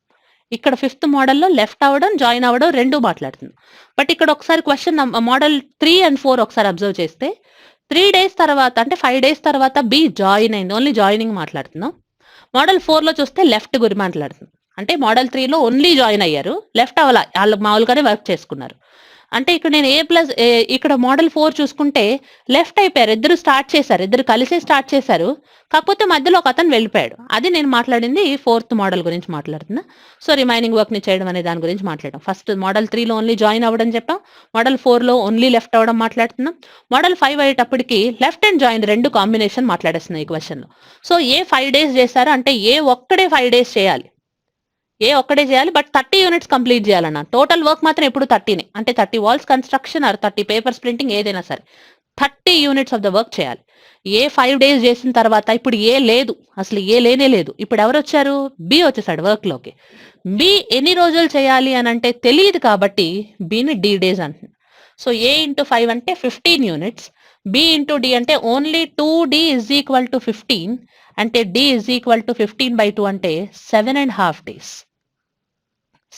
ఇక్కడ 5th మోడల్లో లెఫ్ట్ అవ్వడం, జాయిన్ అవ్వడం రెండు మాట్లాడుతున్నాం. బట్ ఇక్కడ ఒకసారి క్వశ్చన్ మోడల్ 3 and 4 ఒకసారి అబ్జర్వ్ చేస్తే 3 days తర్వాత అంటే 5 days తర్వాత బి జాయిన్ అయింది, ఓన్లీ జాయినింగ్ మాట్లాడుతున్నాం. మోడల్ 4లో చూస్తే లెఫ్ట్ గురి మాట్లాడుతున్నాం. అంటే మోడల్ 3లో ఓన్లీ జాయిన్ అయ్యారు, లెఫ్ట్ అవ్వాల, వాళ్ళు మామూలుగానే వర్క్ చేసుకున్నారు. అంటే ఇక్కడ నేను ఇక్కడ మోడల్ 4 చూసుకుంటే లెఫ్ట్ అయిపోయారు, ఇద్దరు స్టార్ట్ చేశారు, ఇద్దరు కలిసే స్టార్ట్ చేశారు, కాకపోతే మధ్యలో ఒక అతను వెళ్ళిపోయాడు. అది నేను మాట్లాడింది 4th మోడల్ గురించి మాట్లాడుతున్నా. సో రిమైనింగ్ వర్క్ ని చేయడం అనే దాని గురించి మాట్లాడడం. ఫస్ట్ మోడల్ 3లో ఓన్లీ జాయిన్ అవ్వడం చెప్పాం, మోడల్ 4లో ఓన్లీ లెఫ్ట్ అవ్వడం మాట్లాడుతున్నాం. మోడల్ 5 అయ్యేటప్పటికి లెఫ్ట్ అండ్ జాయిన్ రెండు కాంబినేషన్ మాట్లాడేస్తున్నాయి ఈ క్వశ్చన్ లో. సో ఏ 5 days చేశారు అంటే ఏ ఒక్కడే 5 days చేయాలి, ఏ ఒక్కడే చేయాలి, బట్ 30 యూనిట్స్ కంప్లీట్ చేయాలన్న. టోటల్ వర్క్ మాత్రం ఎప్పుడు 30నే, అంటే 30 walls construction or 30 papers printing ఏదైనా సరే 30 యూనిట్స్ ఆఫ్ ద వర్క్ చేయాలి. ఏ 5 days చేసిన తర్వాత ఇప్పుడు ఏ లేదు, అసలు ఏ లేనే లేదు. ఇప్పుడు ఎవరు వచ్చారు? బి వచ్చేసాడు వర్క్ లోకి. బి ఎన్ని రోజులు చేయాలి అని అంటే తెలియదు కాబట్టి బిని డి డేస్ అంటున్నాడు. సో ఏ ఇంటూ 5 అంటే 15 యూనిట్స్, బి ఇంటూ డి అంటే only 2d is equal to 15, అంటే డి ఇజ్ ఈక్వల్ టు 15/2 అంటే 7.5 days.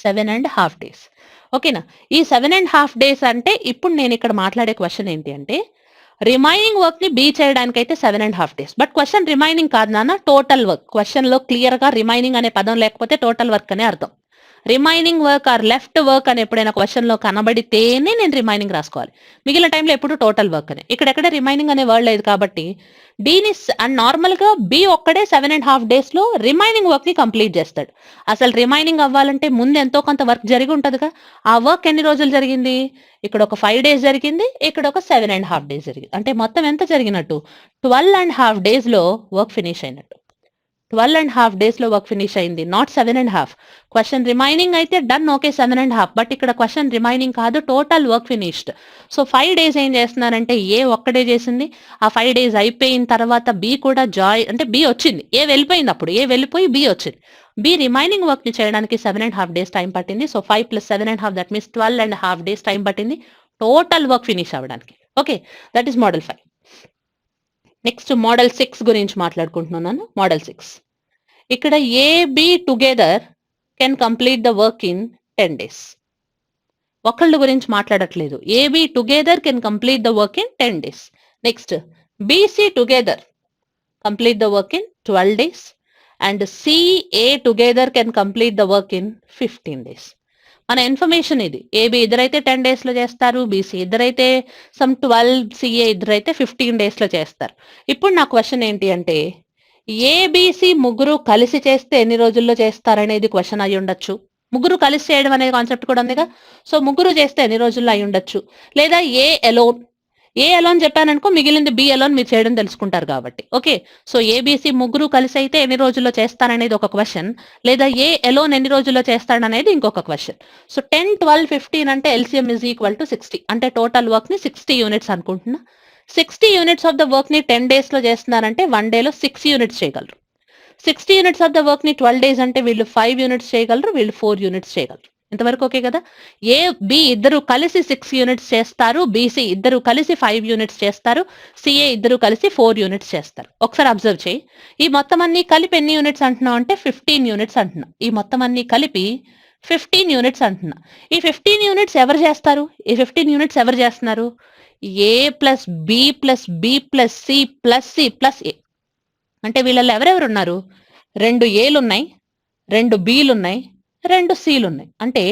7.5 days. ఓకేనా? ఈ 7.5 days అంటే ఇప్పుడు నేను ఇక్కడ మాట్లాడే క్వశ్చన్ ఏంటి అంటే రిమైనింగ్ వర్క్ ని బి చేయడానికి అయితే 7.5 days. బట్ క్వశ్చన్ రిమైనింగ్ కాదు నాన్న, టోటల్ వర్క్. క్వశ్చన్ లో క్లియర్ గా రిమైనింగ్ అనే పదం లేకపోతే టోటల్ వర్క్ అనే అర్థం. Remaining work or left work అని ఎప్పుడైనా క్వశ్చన్ లో కనబడితేనే నేను రిమైనింగ్ రాసుకోవాలి, మిగిలిన టైంలో ఎప్పుడు టోటల్ వర్క్ అని. ఇక్కడ రిమైనింగ్ అనే వర్డ్ లేదు కాబట్టి దీని అండ్ నార్మల్ గా బి ఒక్కడే 7.5 days లో రిమైనింగ్ వర్క్ ని కంప్లీట్ చేస్తాడు. అసలు రిమైనింగ్ అవ్వాలంటే ముందు ఎంతో కొంత వర్క్ జరిగి ఉంటదిగా. ఆ వర్క్ ఎన్ని రోజులు జరిగింది? ఇక్కడ ఒక 5 days జరిగింది, ఇక్కడ ఒక 7.5 days జరిగింది. అంటే మొత్తం ఎంత జరిగినట్టు? 12.5 days లో వర్క్ ఫినిష్ అయినట్టు. 12.5 days లో వర్క్ ఫినిష్ అయింది, నాట్ 7.5. క్వశ్చన్ రిమైనింగ్ అయితే డన్, ఓకే 7.5. బట్ ఇక్కడ క్వశ్చన్ రిమైనింగ్ కాదు, total work finished. So 5 days ఏం చేస్తున్నారంటే ఏ ఒక్కడే చేసింది. ఆ 5 days అయిపోయిన తర్వాత బి కూడా అంటే బి వచ్చింది, ఏ వెళ్ళిపోయింది, అప్పుడు ఏ వెళ్ళిపోయి బి వచ్చింది. బి రిమైనింగ్ వర్క్ ని చేయడానికి 7.5 days టైం పట్టింది. So 5 + 7.5 that means 12.5 days time పట్టింది టోటల్ వర్క్ ఫినిష్ అవ్వడానికి. Okay, that is model 5. Next model 6 గురించి మాట్లాడుకుంటున్నాను. మోడల్ 6 ఇక్కడ AB together can complete the work in 10 days. ఒకళ్ళ గురించి మాట్లాడట్లేదు, ఏబి together can complete the work in 10 days. Next BC together complete the work in 12 days and CA together can complete the work in 15 days. మన information ఇది. AB ఇద్దరైతే 10 days లో చేస్తారు, BC ఇద్దరైతే 12, CA ఇద్దరైతే 15 days లో చేస్తారు. ఇప్పుడు నా క్వశ్చన్ ఏంటి అంటే ఏబిసి ముగ్గురు కలిసి చేస్తే ఎన్ని రోజుల్లో చేస్తారనేది క్వశ్చన్ అయి ఉండొచ్చు. ముగ్గురు కలిసి చేయడం అనే కాన్సెప్ట్ కూడా ఉందిగా. సో ముగ్గురు చేస్తే ఎన్ని రోజుల్లో అయి ఉండొచ్చు, లేదా ఏ అలోన్ చెప్పాననుకో మిగిలింది బి అలోన్ మీరు చేయడం తెలుసుకుంటారు కాబట్టి. ఓకే, సో ఏబిసి ముగ్గురు కలిసి అయితే ఎన్ని రోజుల్లో చేస్తారనేది ఒక క్వశ్చన్, లేదా ఏ అలోన్ ఎన్ని రోజుల్లో చేస్తాడనేది ఇంకొక క్వశ్చన్. సో 10, 12, 15 అంటే ఎల్సిఎం ఇస్ ఈక్వల్ టు 60. అంటే టోటల్ వర్క్ ని 60 యూనిట్స్ అనుకుంటున్నా. 60 యూనిట్స్ ఆఫ్ ద వర్క్ ని 10 days లో చేస్తున్నారంటే 1 day లో 6 యూనిట్స్ చేయగలరు. 60 యూనిట్స్ ఆఫ్ ద వర్క్ ని 12 days అంటే వీళ్ళు 5 యూనిట్స్ చేయగలరు, వీళ్ళు 4 యూనిట్స్ చేయగలరు. ఇంతవరకు ఓకే కదా. ఏ బి ఇద్దరు కలిసి 6 యూనిట్స్ చేస్తారు, బీసీ ఇద్దరు కలిసి 5 యూనిట్స్ చేస్తారు, సిఏ ఇద్దరు కలిసి 4 యూనిట్స్ చేస్తారు. ఒకసారి అబ్జర్వ్ చేయి, ఈ మొత్తం అన్ని కలిపి ఎన్ని యూనిట్స్ అంటున్నావు అంటే 15 యూనిట్స్ అంటున్నా. ఈ మొత్తం అన్ని కలిపి 15 యూనిట్స్ అంటున్నా. ఈ 15 యూనిట్స్ ఎవరు చేస్తారు? ఈ 15 యూనిట్స్ ఎవరు చేస్తున్నారు? A plus B plus B plus C plus C plus A. అంటే వీళ్ళల్లో ఎవరెవరు ఉన్నారు? 2 ఏలు ఉన్నాయి, 2 బీలు ఉన్నాయి, 2 సీలు ఉన్నాయి. అంటే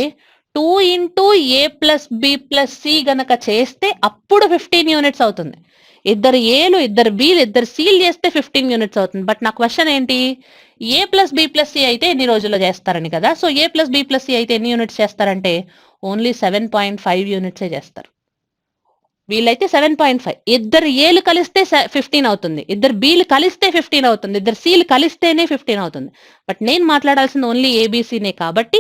2 ఇంటూ ఏ ప్లస్ బి ప్లస్ సి గనక చేస్తే అప్పుడు 15 యూనిట్స్ అవుతుంది. ఇద్దరు ఏలు, ఇద్దరు బీలు, ఇద్దరు సీలు చేస్తే 15 యూనిట్స్ అవుతుంది. బట్ నా క్వశ్చన్ ఏంటి? ఏ ప్లస్ బి ప్లస్ సి అయితే ఎన్ని రోజుల్లో చేస్తారని కదా. సో ఏ ప్లస్ బి ప్లస్ సి అయితే ఎన్ని యూనిట్స్ చేస్తారంటే ఓన్లీ 7.5 యూనిట్సే చేస్తారు. వీళ్ళైతే 7.5. ఇద్దరు ఏలు కలిస్తే 15 అవుతుంది, ఇద్దరు బీలు కలిస్తే 15 అవుతుంది, ఇద్దరు సీలు కలిస్తేనే 15 అవుతుంది. బట్ నేను మాట్లాడాల్సింది ఓన్లీ ఏబీసీనే కాబట్టి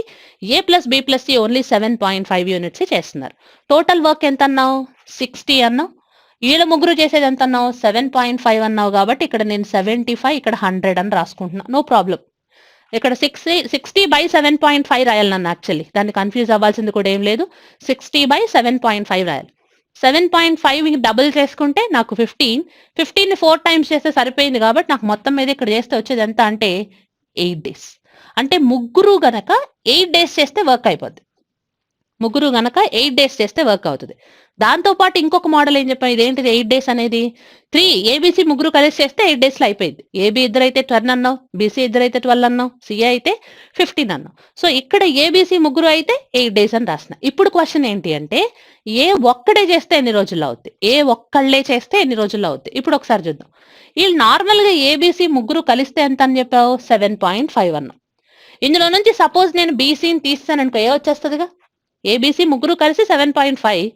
A plus B plus C only 7.5 units చేస్తున్నారు. టోటల్ వర్క్ ఎంత అన్నావు? 60 అన్నావు. వీళ్ళ ముగ్గురు చేసేది ఎంత అన్నావు? 7.5 అన్నావు. కాబట్టి ఇక్కడ నేను 75, ఇక్కడ 100 అని రాసుకుంటున్నా. No problem. ఇక్కడ 60/7.5 రాయాలి నన్ను. యాక్చువల్లీ దాన్ని కన్ఫ్యూజ్ అవ్వాల్సింది కూడా ఏం లేదు. 60/7.5 రాయాలి. 7.5 డబుల్ చేసుకుంటే నాకు 15 ని 4 times చేస్తే సరిపోయింది. కాబట్టి నాకు మొత్తం మీద ఇక్కడ చేస్తే వచ్చేది ఎంత అంటే 8 days. అంటే ముగ్గురు గనక 8 days చేస్తే వర్క్ అయిపోద్ది. ముగ్గురు గనక 8 days చేస్తే వర్క్ అవుతుంది. దాంతో పాటు ఇంకొక మోడల్ ఏం చెప్పాను, ఇదేంటిది 8 days అనేది? 3 ఏబిసి ముగ్గురు కలిసి చేస్తే 8 days లో అయిపోయింది. ఏబి ఇద్దరైతే 10 అన్నావు, బీసీ ఇద్దరైతే 12 అన్నావు, సిఏ అయితే 15 అన్నావు. సో ఇక్కడ ఏబిసి ముగ్గురు అయితే 8 days అని రాసిన. ఇప్పుడు క్వశ్చన్ ఏంటి అంటే ఏ ఒక్కడే చేస్తే ఎన్ని రోజుల్లో అవుతుంది, ఏ ఒక్కళ్ళే చేస్తే ఎన్ని రోజుల్లో అవుతుంది. ఇప్పుడు ఒకసారి చూద్దాం. వీళ్ళు నార్మల్ గా ఏబిసి ముగ్గురు కలిస్తే ఎంత అని చెప్పావు? 7.5 అన్నావు. ఇందులో నుంచి సపోజ్ నేను బీసీని తీస్తాను అనుకో, ఏ వచ్చేస్తుందిగా. ఏబీసీ ముగ్గురు కలిసి 7.5.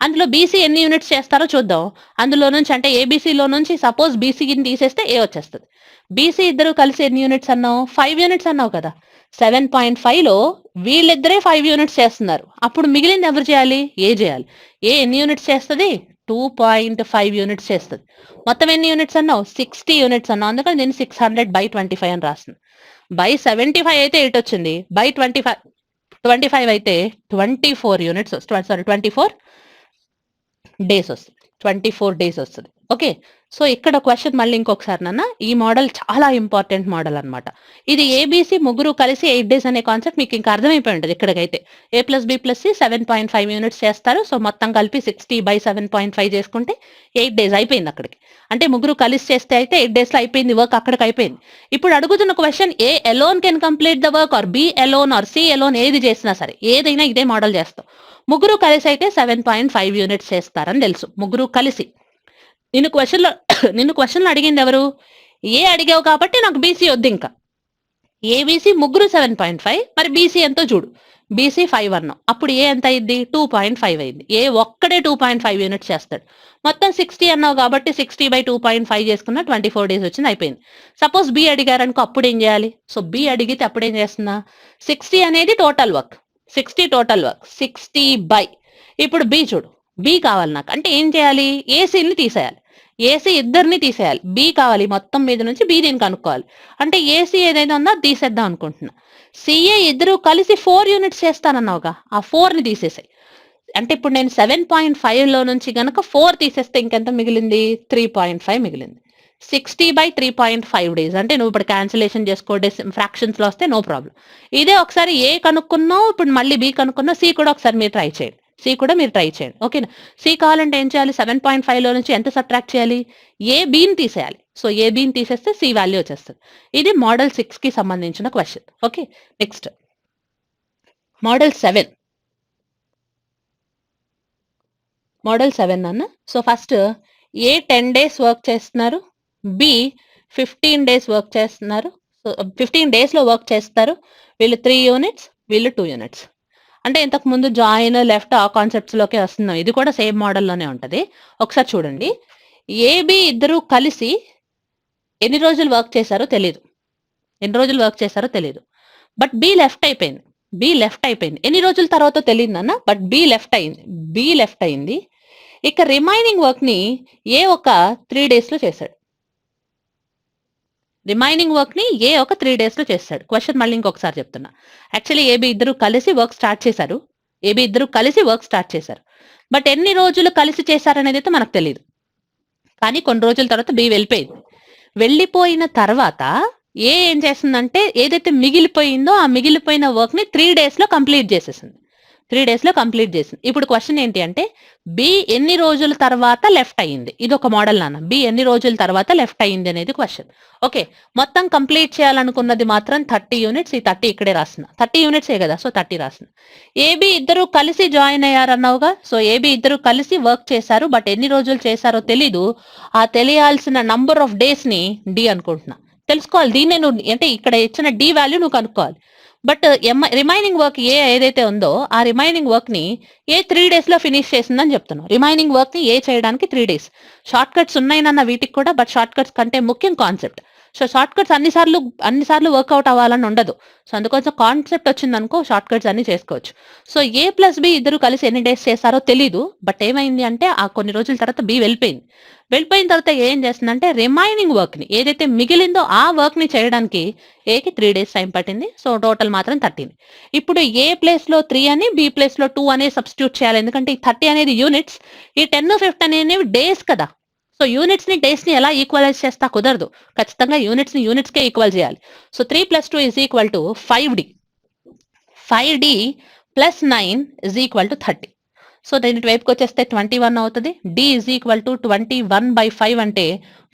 అందులో బీసీ ఎన్ని యూనిట్స్ చేస్తారో చూద్దాం. అందులో నుంచి అంటే ఏబీసీలో నుంచి సపోజ్ బీసీని తీసేస్తే ఏ వచ్చేస్తుంది. బీసీ ఇద్దరు కలిసి ఎన్ని యూనిట్స్ అన్నావు? 5 యూనిట్స్ అన్నావు కదా. 7.5లో వీళ్ళిద్దరే 5 యూనిట్స్ చేస్తున్నారు. అప్పుడు మిగిలింది ఎవరు చేయాలి? ఏ చేయాలి. ఏ ఎన్ని యూనిట్స్ చేస్తుంది? 2.5 యూనిట్స్ చేస్తుంది. మొత్తం ఎన్ని యూనిట్స్ అన్నావు? 60 యూనిట్స్ అన్నావు. అందుకని నేను 600/25 అని రాస్తున్నాను. బై 75 అయితే 8 వచ్చింది, బై 25 అయితే 24 యూనిట్స్ వస్తుంది. సారీ 24 days వస్తుంది. 24 days వస్తుంది. ఓకే, సో ఇక్కడ క్వశ్చన్ మళ్ళీ ఇంకొకసారి నాన్న, ఈ మోడల్ చాలా ఇంపార్టెంట్ మోడల్ అనమాట. ఇది ఏబీసీ ముగ్గురు కలిసి 8 days అనే కాన్సెప్ట్ మీకు ఇంకా అర్థమైపోయి ఉంటుంది. ఇక్కడికైతే A plus B plus C 7.5 units చేస్తారు. సో మొత్తం కలిపి 60/7.5 చేసుకుంటే 8 days అయిపోయింది అక్కడికి. అంటే ముగ్గురు కలిసి చేస్తే అయితే 8 days లో అయిపోయింది వర్క్, అక్కడికి అయిపోయింది. ఇప్పుడు అడుగుతున్న question A alone can complete the work or B alone or C alone, ఏది చేసినా సరే ఏదైనా ఇదే మోడల్ చేస్తాం. ముగ్గురు కలిసి అయితే 7.5 యూనిట్స్ చేస్తారని తెలుసు. ముగ్గురు కలిసి. నిన్ను క్వశ్చన్లో అడిగింది ఎవరు? ఏ అడిగావు కాబట్టి నాకు బీసీ వద్దు. ఇంకా ఏబీసీ ముగ్గురు 7.5, మరి బీసీ ఎంతో చూడు. బీసీ 5 అన్నావు, అప్పుడు ఏ ఎంత అయింది? 2.5 అయింది. ఏ ఒక్కడే 2.5 యూనిట్స్ చేస్తాడు. మొత్తం 60 అన్నావు కాబట్టి 60/2.5 చేసుకున్నా 24 days వచ్చింది, అయిపోయింది. సపోజ్ బి అడిగారనుకో, అప్పుడు ఏం చేయాలి? సో బి అడిగితే అప్పుడు ఏం చేస్తున్నా? 60 అనేది టోటల్ వర్క్, 60 ఇప్పుడు బి చూడు. బి కావాలి నాకు అంటే ఏం చేయాలి? ఏసీని తీసేయాలి, ఏసీ ఇద్దరిని తీసేయాలి. బి కావాలి, మొత్తం మీద నుంచి బి దీన్ని కనుక్కోవాలి. అంటే ఏసీ ఏదైతే ఉందో తీసేద్దాం అనుకుంటున్నా. సిఏ ఇద్దరు కలిసి 4 యూనిట్స్ చేస్తానన్నావుగా, ఆ 4ని తీసేసాయి. అంటే ఇప్పుడు నేను 7.5లో నుంచి గనక 4 తీసేస్తే ఇంకెంత మిగిలింది? 3.5 మిగిలింది. 60/3.5 days. అంటే నువ్వు ఇప్పుడు క్యాన్సిలేషన్ చేసుకో, ఫ్రాక్షన్స్ లో వస్తే నో ప్రాబ్లం. ఇదే ఒకసారి ఏ కనుక్కున్నావు, ఇప్పుడు మళ్ళీ బి కనుక్కున్నావు, సి కూడా ఒకసారి మీరు ట్రై చేయండి. ఓకేనా? సి కావాలంటే ఏం చేయాలి? 7.5లో నుంచి ఎంత సబ్ట్రాక్ట్ చేయాలి? ఏ బిని తీసేయాలి. సో ఏ బిని తీసేస్తే సి వాల్యూ వచ్చేస్తుంది. ఇది మోడల్ 6 కి సంబంధించిన క్వశ్చన్. ఓకే, నెక్స్ట్ మోడల్ 7 అన్న. సో ఫస్ట్ ఏ 10 days వర్క్ చేస్తున్నారు, బి 15 days వర్క్ చేస్తున్నారు. సో 15 days లో వర్క్ చేస్తారు. వీళ్ళు 3 యూనిట్స్, వీళ్ళు 2 యూనిట్స్. అంటే ఇంతకు ముందు జాయిన్, లెఫ్ట్ ఆ కాన్సెప్ట్స్‌లోకే వస్తున్నాం. ఇది కూడా సేమ్ మోడల్‌లోనే ఉంటది. ఒకసారి చూడండి. ఏబీ ఇద్దరు కలిసి ఎన్ని రోజులు వర్క్ చేశారో తెలీదు. ఎన్ని రోజులు వర్క్ చేశారో తెలీదు. బట్ బి లెఫ్ట్ అయిపోయింది. బి లెఫ్ట్ అయిపోయింది. ఎన్ని రోజుల తర్వాతో తెలియదు నాన్న. బట్ బి లెఫ్ట్ అయింది. బి లెఫ్ట్ అయింది. ఇక రిమైనింగ్ వర్క్ ని ఏ ఒక 3 డేస్ లో చేశాడు. రిమైనింగ్ వర్క్ ని ఏ ఒక 3 డేస్ లో చేస్తాడు. క్వశ్చన్ మళ్ళీ ఇంకొకసారి చెప్తున్నా. యాక్చువల్లీ ఏబి ఇద్దరు కలిసి వర్క్ స్టార్ట్ చేశారు. ఏబి ఇద్దరు కలిసి వర్క్ స్టార్ట్ చేశారు. బట్ ఎన్ని రోజులు కలిసి చేశారనేది అయితే మనకు తెలియదు. కానీ కొన్ని రోజుల తర్వాత బి వెళ్ళిపోయింది. వెళ్ళిపోయిన తర్వాత ఏం చేస్తుందంటే ఏదైతే మిగిలిపోయిందో ఆ మిగిలిపోయిన వర్క్ ని 3 డేస్ లో కంప్లీట్ చేసేసింది. 3 డేస్ లో కంప్లీట్ చేసింది. ఇప్పుడు క్వశ్చన్ ఏంటి అంటే బి ఎన్ని రోజుల తర్వాత లెఫ్ట్ అయ్యింది. ఇది ఒక మోడల్ నాన్న. బి ఎన్ని రోజుల తర్వాత లెఫ్ట్ అయ్యింది అనేది క్వశ్చన్. ఓకే, మొత్తం కంప్లీట్ చేయాలనుకున్నది మాత్రం 30 యూనిట్స్. ఈ 30 ఇక్కడే రాసిన. 30 యూనిట్సే కదా, సో 30 రాసిన. ఏబి ఇద్దరు కలిసి జాయిన్ అయ్యారన్నావుగా, సో ఏబి ఇద్దరు కలిసి వర్క్ చేశారు. బట్ ఎన్ని రోజులు చేశారో తెలీదు. ఆ తెలియాల్సిన నంబర్ ఆఫ్ డేస్ ని డి అనుకుంటున్నా. తెలుసుకోవాలి. దీన్నే నువ్వు అంటే ఇక్కడ ఇచ్చిన డి వాల్యూ నువ్వు కనుక్కోవాలి. బట్ రిమైనింగ్ వర్క్ ఏదైతే ఉందో ఆ రిమైనింగ్ వర్క్ ని ఏ 3 డేస్ లో ఫినిష్ చేసిందని చెప్తున్నావు. రిమైనింగ్ వర్క్ ని ఏ చేయడానికి 3 డేస్. షార్ట్ కట్స్ ఉన్నాయినన్న వీటికి కూడా, బట్ షార్ట్ కట్స్ కంటే ముఖ్యం కాన్సెప్ట్. సో షార్ట్ కట్స్ అన్నిసార్లు వర్కౌట్ అవ్వాలని ఉండదు. సో అందుకోసం కాన్సెప్ట్ వచ్చిందనుకో షార్ట్ కట్స్ అన్ని చేసుకోవచ్చు. సో ఏ ప్లస్ బి ఇద్దరు కలిసి ఎన్ని డేస్ చేశారో తెలీదు. బట్ ఏమైంది అంటే ఆ కొన్ని రోజుల తర్వాత బి వెళ్ళిపోయింది. వెళ్ళిపోయిన తర్వాత ఏం చేస్తుందంటే రిమైనింగ్ వర్క్ ని ఏదైతే మిగిలిందో ఆ వర్క్ ని చేయడానికి ఏకి 3 డేస్ టైం పట్టింది. సో టోటల్ మాత్రం 30. ఇప్పుడు ఏ ప్లేస్ లో 3 అని బి ప్లేస్ లో 2 అనే సబ్స్టిట్యూట్ చేయాలి. ఎందుకంటే ఈ 30 అనేది యూనిట్స్, ఈ 10 50 అనేవి డేస్ కదా. సో యూనిట్స్ ని డేస్ ని ఎలా ఈక్వలైజ్ చేస్తా కుదరదు. ఖచ్చితంగా యూనిట్స్ ని యూనిట్స్ కే ఈక్వల్ చేయాలి. So 3 + 2 = 5d. 5d + 9 = 30. సో దీని వైపుకి వచ్చేస్తే 21 అవుతుంది. డి = 21/5 అంటే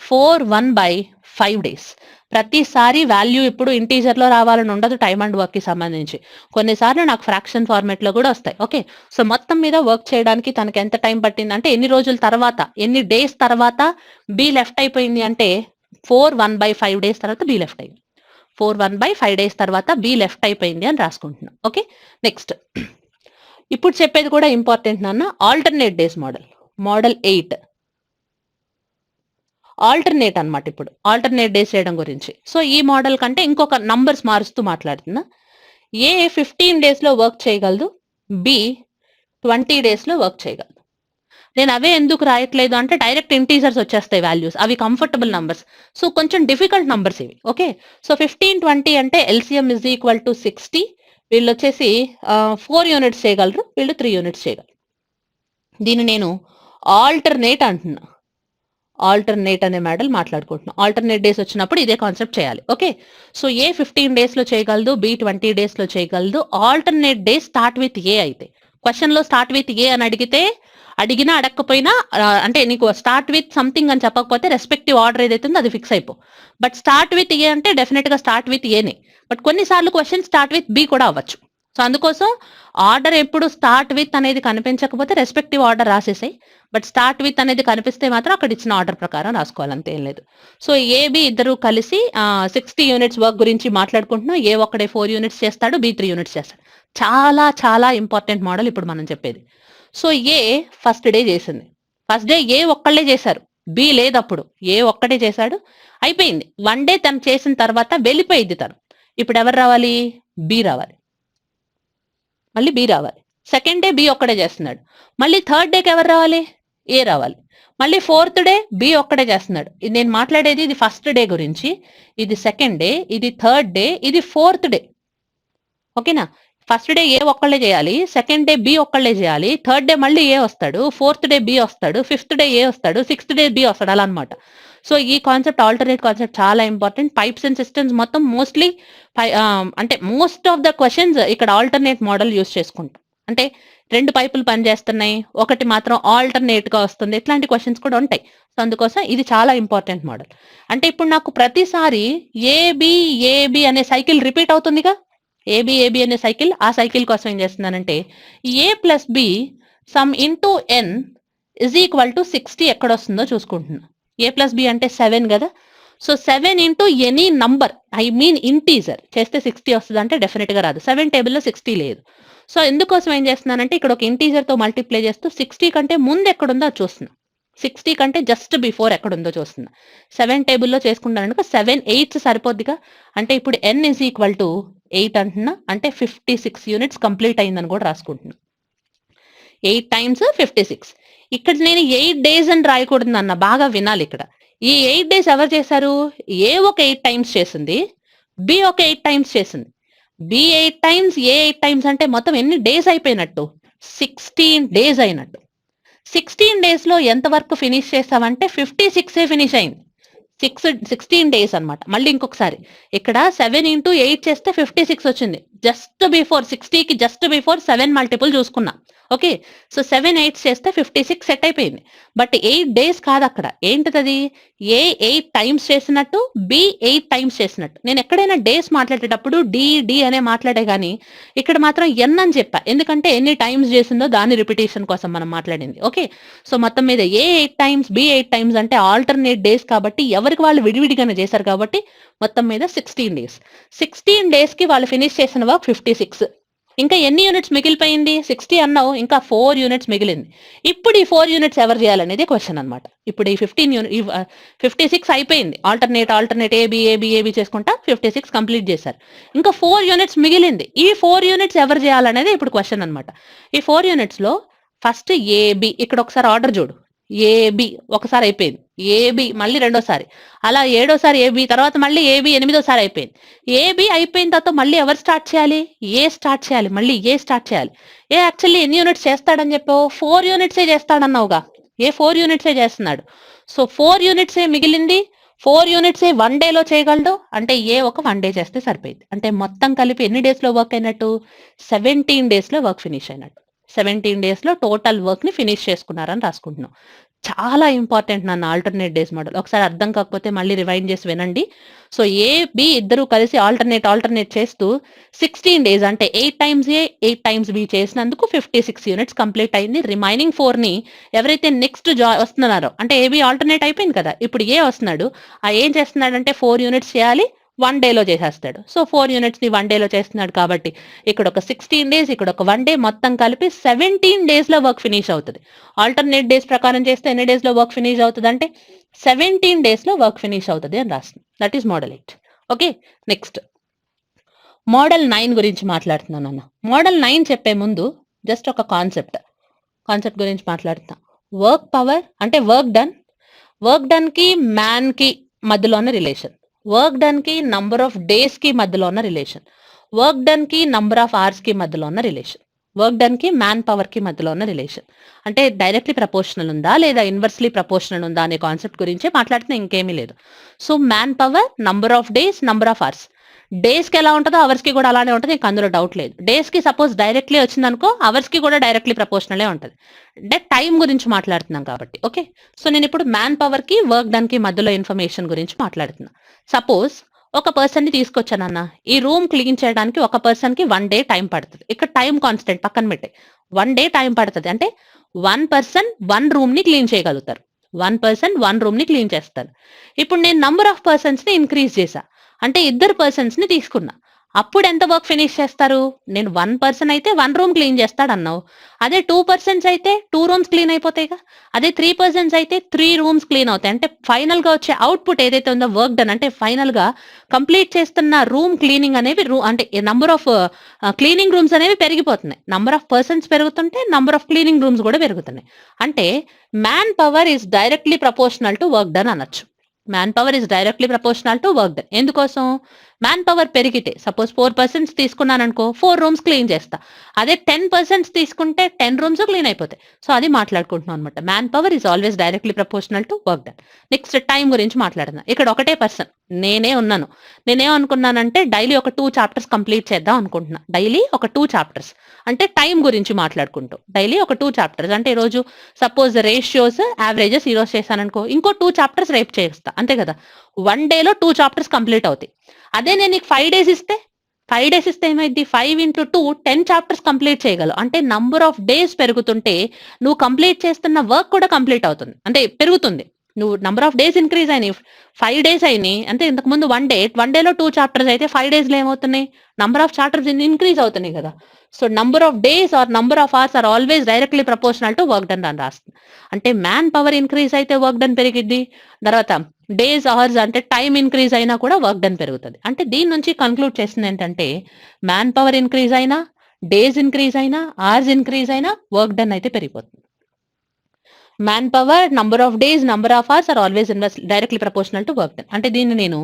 4/1/5 డేస్. ప్రతిసారి వాల్యూ ఇప్పుడు ఇంటీజర్ లో రావాలని ఉండదు టైమ్ అండ్ వర్క్ కి సంబంధించి. కొన్నిసార్లు నాకు ఫ్రాక్షన్ ఫార్మేట్ లో కూడా వస్తాయి. ఓకే, సో మొత్తం మీద వర్క్ చేయడానికి తనకి ఎంత టైం పట్టింది అంటే ఎన్ని రోజుల తర్వాత, ఎన్ని డేస్ తర్వాత బి లెఫ్ట్ అయిపోయింది అంటే 4/1/5 డేస్ తర్వాత బి లెఫ్ట్ అయింది. 4/1/5 డేస్ తర్వాత బి లెఫ్ట్ అయిపోయింది అని రాసుకుంటున్నాం. ఓకే, నెక్స్ట్ ఇప్పుడు చెప్పేది కూడా ఇంపార్టెంట్ నాన్న. ఆల్టర్నేట్ డేస్ మోడల్ 8 ఆల్టర్నేట్ అన్నమాట. ఇప్పుడు ఆల్టర్నేట్ డేస్ చేయడం గురించి. సో ఈ మోడల్ కంటే ఇంకొక నంబర్స్ మారుస్తూ మాట్లాడుతున్నా. ఏ 15 డేస్ లో వర్క్ చేయగలదు, బి 20 డేస్ లో వర్క్ చేయగలదు. నేను అవే ఎందుకు రాయట్లేదు అంటే డైరెక్ట్ ఇంటీజర్స్ వచ్చేస్తాయి వాల్యూస్, అవి కంఫర్టబుల్ నంబర్స్. సో కొంచెం డిఫికల్ట్ నంబర్స్ ఇవి. ఓకే, సో 15 20 అంటే ఎల్సిఎం = 60. వీళ్ళు వచ్చేసి 4 యూనిట్స్ చేయగలరు, వీళ్ళు 3 యూనిట్స్ చేయగలరు. దీన్ని నేను ఆల్టర్నేట్ అంటున్నా. ఆల్టర్నేట్ అనే మోడల్ మాట్లాడుకుంటున్నాం. ఆల్టర్నేట్ డేస్ వచ్చినప్పుడు ఇదే కాన్సెప్ట్ చేయాలి. ఓకే, సో ఏ 15 డేస్ లో చేయగలదు, బి 20 డేస్ లో చేయగలదు. Alternate days start with a అయితే క్వశ్చన్ లో స్టార్ట్ విత్ ఏ అని అడిగినా అడగకపోయినా అంటే నీకు స్టార్ట్ విత్ సంథింగ్ అని చెప్పకపోతే రెస్పెక్టివ్ ఆర్డర్ ఏదైతే ఉందో అది ఫిక్స్ అయిపో. బట్ స్టార్ట్ విత్ ఏ అంటే డెఫినెట్ గా స్టార్ట్ విత్ ఏనే. బట్ కొన్నిసార్లు క్వశ్చన్ స్టార్ట్ విత్ బి కూడా అవ్వచ్చు. సో అందుకోసం ఆర్డర్ ఎప్పుడు స్టార్ట్ విత్ అనేది కనిపించకపోతే రెస్పెక్టివ్ ఆర్డర్ రాసేసాయి. బట్ స్టార్ట్ విత్ అనేది కనిపిస్తే మాత్రం అక్కడ ఇచ్చిన ఆర్డర్ ప్రకారం రాసుకోవాలి, అంతే ఏం లేదు. సో ఏబి ఇద్దరు కలిసి 60 యూనిట్స్ వర్క్ గురించి మాట్లాడుకుంటున్నాం. ఏ ఒక్కడే 4 యూనిట్స్ చేస్తాడు, బి 3 యూనిట్స్ చేస్తాడు. చాలా చాలా ఇంపార్టెంట్ మోడల్ ఇప్పుడు మనం చెప్పేది. సో ఏ ఫస్ట్ డే చేసింది. ఫస్ట్ డే ఏ ఒక్కళ్ళే చేశారు, బి లేదు. అప్పుడు ఏ ఒక్కడే చేశాడు, అయిపోయింది. 1 డే తను చేసిన తర్వాత వెళ్ళిపోయింది తను. ఇప్పుడు ఎవరు రావాలి, బి రావాలి. మళ్ళీ బి రావాలి. సెకండ్ డే బి ఒక్కడే చేస్తున్నాడు. మళ్ళీ థర్డ్ డేకి ఎవరు రావాలి, ఏ రావాలి. మళ్ళీ ఫోర్త్ డే బి ఒక్కడే చేస్తున్నాడు. ఇది నేను మాట్లాడేది ఇది ఫస్ట్ డే గురించి, ఇది సెకండ్ డే, ఇది థర్డ్ డే, ఇది ఫోర్త్ డే. ఓకేనా, ఫస్ట్ డే ఏ ఒక్కళ్ళే చేయాలి, సెకండ్ డే బి ఒక్కళ్ళే చేయాలి, థర్డ్ డే మళ్ళీ ఏ వస్తాడు, ఫోర్త్ డే బి వస్తాడు, ఫిఫ్త్ డే ఏ వస్తాడు, సిక్స్త్ డే బి వస్తాడు, అలా అనమాట. సో ఈ కాన్సెప్ట్ ఆల్టర్నేట్ కాన్సెప్ట్ చాలా ఇంపార్టెంట్. పైప్స్ అండ్ సిస్టమ్స్ మొత్తం మోస్ట్లీ అంటే మోస్ట్ ఆఫ్ ద క్వశ్చన్స్ ఇక్కడ ఆల్టర్నేట్ మోడల్ యూస్ చేసుకుంటాం. అంటే 2 పైపులు పనిచేస్తున్నాయి, ఒకటి మాత్రం ఆల్టర్నేట్ గా వస్తుంది, ఇట్లాంటి క్వశ్చన్స్ కూడా ఉంటాయి. సో అందుకోసం ఇది చాలా ఇంపార్టెంట్ మోడల్. అంటే ఇప్పుడు నాకు ప్రతిసారి ఏబి ఏబి అనే సైకిల్ రిపీట్ అవుతుందిగా, ఏబి ఏబి అనే సైకిల్. ఆ సైకిల్ కోసం ఏం చేస్తున్నానంటే ఏ ప్లస్ బి సమ్ ఇంటూ ఎన్ = 60 ఎక్కడ వస్తుందో చూసుకుంటున్నా. ఏ ప్లస్ బి అంటే 7 కదా. So 7 into any number, I mean integer చేస్తే 60 వస్తుంది అంటే డెఫినెట్ గా రాదు. 7 టేబుల్లో 60 లేదు. సో ఎందుకోసం ఏం చేస్తున్నానంటే ఇక్కడ ఒక ఇంటీజర్ తో మల్టిప్లై చేస్తూ 60 కంటే ముందు ఎక్కడుందో అది చూస్తున్నా. 60 కంటే జస్ట్ బిఫోర్ ఎక్కడుందో చూస్తున్నా. 7 టేబుల్లో చేసుకుంటాను కనుక 7 8 సరిపోద్దిగా. అంటే ఇప్పుడు n ఇస్ ఈక్వల్ టు 8 అంటున్నా, అంటే 56 యూనిట్స్ కంప్లీట్ అయిందని కూడా రాసుకుంటున్నా. 8 టైమ్స్ 56. ఇక్కడ నేను 8 డేస్ అని రాయకూడదు అన్న, బాగా వినాలి ఇక్కడ. ఈ 8 డేస్ ఎవరు చేశారు? ఏ ఒక 8 టైమ్స్ చేసింది, బి ఒక 8 టైమ్స్ చేసింది. బి 8 టైమ్స్, ఏ 8 టైమ్స్ అంటే మొత్తం ఎన్ని డేస్ అయిపోయినట్టు? 16 డేస్ అయినట్టు. 16 డేస్ లో ఎంత వరకు ఫినిష్ చేసామంటే 56 ఫినిష్ అయింది. 16 డేస్ అన్నమాట. మళ్ళీ ఇంకొకసారి ఇక్కడ 7 ఇంటూ 8 చేస్తే 56 వచ్చింది. జస్ట్ బిఫోర్ 60కి జస్ట్ బిఫోర్ 7 మల్టిపుల్ చూసుకున్నా. ఓకే, సో 7 8 చేస్తే 56 సెట్ అయిపోయింది. బట్ 8 డేస్ కాదు అక్కడ. ఏంటిది? ఏ 8 టైమ్స్ చేసినట్టు, బి 8 టైమ్స్ చేసినట్టు. నేను ఎక్కడైనా డేస్ మాట్లాడేటప్పుడు డి అనే మాట్లాడే కానీ ఇక్కడ మాత్రం ఎన్ అని చెప్పా. ఎందుకంటే ఎన్ని టైమ్స్ చేసిందో దాని రిపిటేషన్ కోసం మనం మాట్లాడింది. ఓకే, సో మొత్తం మీద ఏ 8 టైమ్స్, బి 8 టైమ్స్ అంటే ఆల్టర్నేట్ డేస్ కాబట్టి ఎవరికి వాళ్ళు విడివిడిగానే చేశారు కాబట్టి మొత్తం మీద 16 డేస్. 16 డేస్ కి వాళ్ళు ఫినిష్ చేసిన వర్క్ 56. ఇంకా ఎన్ని యూనిట్స్ మిగిలిపోయింది? 60 అన్నావు, ఇంకా 4 యూనిట్స్ మిగిలింది. ఇప్పుడు ఈ 4 యూనిట్స్ ఎవరు చేయాలనేది క్వశ్చన్ అనమాట. ఇప్పుడు ఈ 56 అయిపోయింది. ఆల్టర్నేట్ ఏబి చేసుకుంటా 56 కంప్లీట్ చేశారు. ఇంకా 4 యూనిట్స్ మిగిలింది. ఈ 4 యూనిట్స్ ఎవరు చేయాలనేది ఇప్పుడు క్వశ్చన్ అనమాట. ఈ 4 యూనిట్స్ లో ఫస్ట్ ఏబి, ఇక్కడ ఒకసారి ఆర్డర్ చూడు. ఏబి ఒకసారి అయిపోయింది, ఏబి మళ్ళీ రెండోసారి, అలా ఏడోసారి ఏబి, తర్వాత మళ్ళీ ఏబి ఎనిమిదోసారి అయిపోయింది. ఏబి అయిపోయిన తర్వాత మళ్ళీ ఎవరు స్టార్ట్ చేయాలి? ఏ స్టార్ట్ చేయాలి, మళ్ళీ ఏ స్టార్ట్ చేయాలి. ఏ యాక్చువల్లీ ఎన్ని యూనిట్స్ చేస్తాడని చెప్పావు? 4 యూనిట్సే చేస్తాడన్నావుగా. ఏ 4 యూనిట్సే చేస్తున్నాడు. సో 4 యూనిట్సే మిగిలింది. 4 యూనిట్సే 1 డేలో చేయగలడు. అంటే ఏ ఒక 1 డే చేస్తే సరిపోయింది. అంటే మొత్తం కలిపి ఎన్ని డేస్ లో వర్క్ అయినట్టు? 17 డేస్ లో వర్క్ ఫినిష్ అయినట్టు. 17 డేస్ లో టోటల్ వర్క్ ని ఫినిష్ చేసుకున్నారని రాసుకుంటున్నాం. చాలా ఇంపార్టెంట్ నన్ను ఆల్టర్నేట్ డేస్ మోడల్. ఒకసారి అర్థం కాకపోతే మళ్ళీ రివైండ్ చేసి వినండి. సో ఏ బి ఇద్దరు కలిసి ఆల్టర్నేట్ చేస్తూ 16 డేస్ అంటే 8 టైమ్స్ ఏ 8 టైమ్స్ బి చేసినందుకు 56 యూనిట్స్ కంప్లీట్ అయింది. రిమైనింగ్ 4 ని ఎవరైతే నెక్స్ట్ వస్తున్నారో, అంటే ఏబి ఆల్టర్నేట్ అయిపోయింది కదా, ఇప్పుడు ఏ వస్తున్నాడు. ఆ ఏం చేస్తున్నాడంటే 4 యూనిట్స్ చేయాలి, 1 డేలో చేసేస్తాడు. సో 4 యూనిట్స్ ని 1 డేలో చేస్తున్నాడు కాబట్టి ఇక్కడ ఒక 16 డేస్, ఇక్కడ ఒక 1 డే, మొత్తం కలిపి 17 డేస్ లో వర్క్ ఫినిష్ అవుతుంది. ఆల్టర్నేట్ డేస్ ప్రకారం చేస్తే ఎన్ని డేస్ లో వర్క్ ఫినిష్ అవుతుంది అంటే 17 డేస్ లో వర్క్ ఫినిష్ అవుతుంది అని రాస్తుంది. That is model 8. Okay, next model 9 గురించి మాట్లాడుతున్నాను అన్న. మోడల్ 9 చెప్పే ముందు జస్ట్ ఒక కాన్సెప్ట్ గురించి మాట్లాడుతున్నా. వర్క్ పవర్ అంటే వర్క్ డన్ కి మ్యాన్ కి మధ్యలో ఉన్న రిలేషన్, వర్క్ డన్ కి నంబర్ ఆఫ్ డేస్ కి మధ్యలో ఉన్న రిలేషన్, వర్క్ డన్ కి నంబర్ ఆఫ్ అవర్స్ కి మధ్యలో ఉన్న రిలేషన్, వర్క్ డన్ కి మ్యాన్ పవర్ కి మధ్యలో ఉన్న రిలేషన్. అంటే డైరెక్ట్లీ ప్రపోర్షనల్ ఉందా లేదా ఇన్వర్స్లీ ప్రపోర్షనల్ ఉందా అనే కాన్సెప్ట్ గురించే మాట్లాడితే ఇంకేమీ లేదు. So man power, number of days, number of hours. Days కి ఎలా ఉంటుందో అవర్స్ కి కూడా అలానే ఉంటుంది, ఇంకా అందులో డౌట్ లేదు. డేస్ కి సపోజ్ డైరెక్ట్లీ వచ్చిందనుకో, అవర్స్ కి కూడా డైరెక్ట్లీ ప్రపోర్షనలే ఉంటుంది. అంటే టైం గురించి మాట్లాడుతున్నాం కాబట్టి. ఓకే, సో నేను ఇప్పుడు మ్యాన్ పవర్ కి వర్క్ డన్ కి మధ్యలో ఇన్ఫర్మేషన్ గురించి మాట్లాడుతున్నా. సపోజ్ ఒక పర్సన్ ని తీసుకొచ్చానన్న, ఈ రూమ్ క్లీన్ చేయడానికి ఒక పర్సన్ కి 1 డే టైం పడుతుంది. ఇక్కడ టైం కాన్స్టెంట్ పక్కన పెట్టే 1 డే టైం పడుతుంది. అంటే 1 పర్సన్ 1 రూమ్ ని క్లీన్ చేయగలుగుతారు. 1 పర్సన్ 1 రూమ్ ని క్లీన్ చేస్తారు. ఇప్పుడు నేను నంబర్ ఆఫ్ పర్సన్స్ ని ఇంక్రీజ్ చేశా, అంటే 2 పర్సన్స్ ని తీసుకున్నా. అప్పుడు ఎంత వర్క్ ఫినిష్ చేస్తారు? నేను 1 పర్సన్ అయితే 1 రూమ్ క్లీన్ చేస్తాడు అన్నావు. అదే 2 పర్సన్స్ అయితే 2 రూమ్స్ క్లీన్ అయిపోతాయిగా. అదే 3 పర్సన్స్ అయితే 3 రూమ్స్ క్లీన్ అవుతాయి. అంటే ఫైనల్ గా వచ్చే అవుట్పుట్ ఏదైతే ఉందో వర్క్ డన్, అంటే ఫైనల్ గా కంప్లీట్ చేస్తున్న రూమ్ క్లీనింగ్ అనేవి అంటే నంబర్ ఆఫ్ క్లీనింగ్ రూమ్స్ అనేవి పెరిగిపోతున్నాయి. నంబర్ ఆఫ్ పర్సన్స్ పెరుగుతుంటే నంబర్ ఆఫ్ క్లీనింగ్ రూమ్స్ కూడా పెరుగుతున్నాయి. అంటే man power is directly proportional to work done అనొచ్చు. Man power is directly proportional to work done. ఎందుకోసం? మ్యాన్ పవర్ పెరిగితే సపోజ్ 4 పర్సన్స్ తీసుకున్నాను అనుకో, 4 రూమ్స్ క్లీన్ చేస్తా. అదే 10 పర్సన్స్ తీసుకుంటే 10 రూమ్స్ క్లీన్ అయిపోతాయి. సో అది మాట్లాడుకుంటున్నాం అనమాట. Man power is always directly proportional to work done. Next time గురించి మాట్లాడుతున్నా. ఇక్కడ ఒకటే పర్సన్ నేనే ఉన్నాను. నేనేమనుకున్నానంటే డైలీ ఒక 2 చాప్టర్స్ కంప్లీట్ చేద్దాం అనుకుంటున్నా. డైలీ ఒక 2 చాప్టర్స్ అంటే టైం గురించి మాట్లాడుకుంటూ డైలీ ఒక 2 చాప్టర్స్ అంటే ఈరోజు సపోజ్ రేషియోస్ యావరేజెస్ ఈరోజు చేశాను అనుకో, ఇంకో 2 చాప్టర్స్ రేపు చేస్తా, అంతే కదా. 1 డేలో 2 చాప్టర్స్ కంప్లీట్ అవుతాయి. అదే నేను నీకు 5 డేస్ ఇస్తే, 5 డేస్ ఇస్తే ఏమైంది? 5 ఇంటూ 2 10 చాప్టర్స్ కంప్లీట్ చేయగలవు. అంటే నంబర్ ఆఫ్ డేస్ పెరుగుతుంటే నువ్వు కంప్లీట్ చేస్తున్న వర్క్ కూడా కంప్లీట్ అవుతుంది, అంటే పెరుగుతుంది. నువ్వు నంబర్ ఆఫ్ డేస్ ఇంక్రీజ్ అయినాయి, 5 డేస్ అయినాయి అంటే ఇంతకుముందు 1 డే, 1 డేలో 2 చాప్టర్స్ అయితే 5 డేస్లో ఏమవుతున్నాయి, నంబర్ ఆఫ్ చాప్టర్స్ ఇంక్రీజ్ అవుతున్నాయి కదా. So number of days or number of hours or always directly proportional to work done అని రాస్తుంది. అంటే మ్యాన్ పవర్ ఇంక్రీజ్ అయితే వర్క్ డన్ పెరిగిద్ది, తర్వాత డేస్ అవర్స్ అంటే టైం ఇంక్రీజ్ అయినా కూడా వర్క్ డన్ పెరుగుతుంది. అంటే దీని నుంచి కన్క్లూడ్ చేసింది ఏంటంటే మ్యాన్ పవర్ ఇంక్రీజ్ అయినా, డేస్ ఇంక్రీజ్ అయినా, అవర్స్ ఇంక్రీజ్ అయినా వర్క్ డన్ అయితే పెరిగిపోతుంది. Man power, number of days, number of hours or always directly proportional to work done. అంటే దీన్ని నేను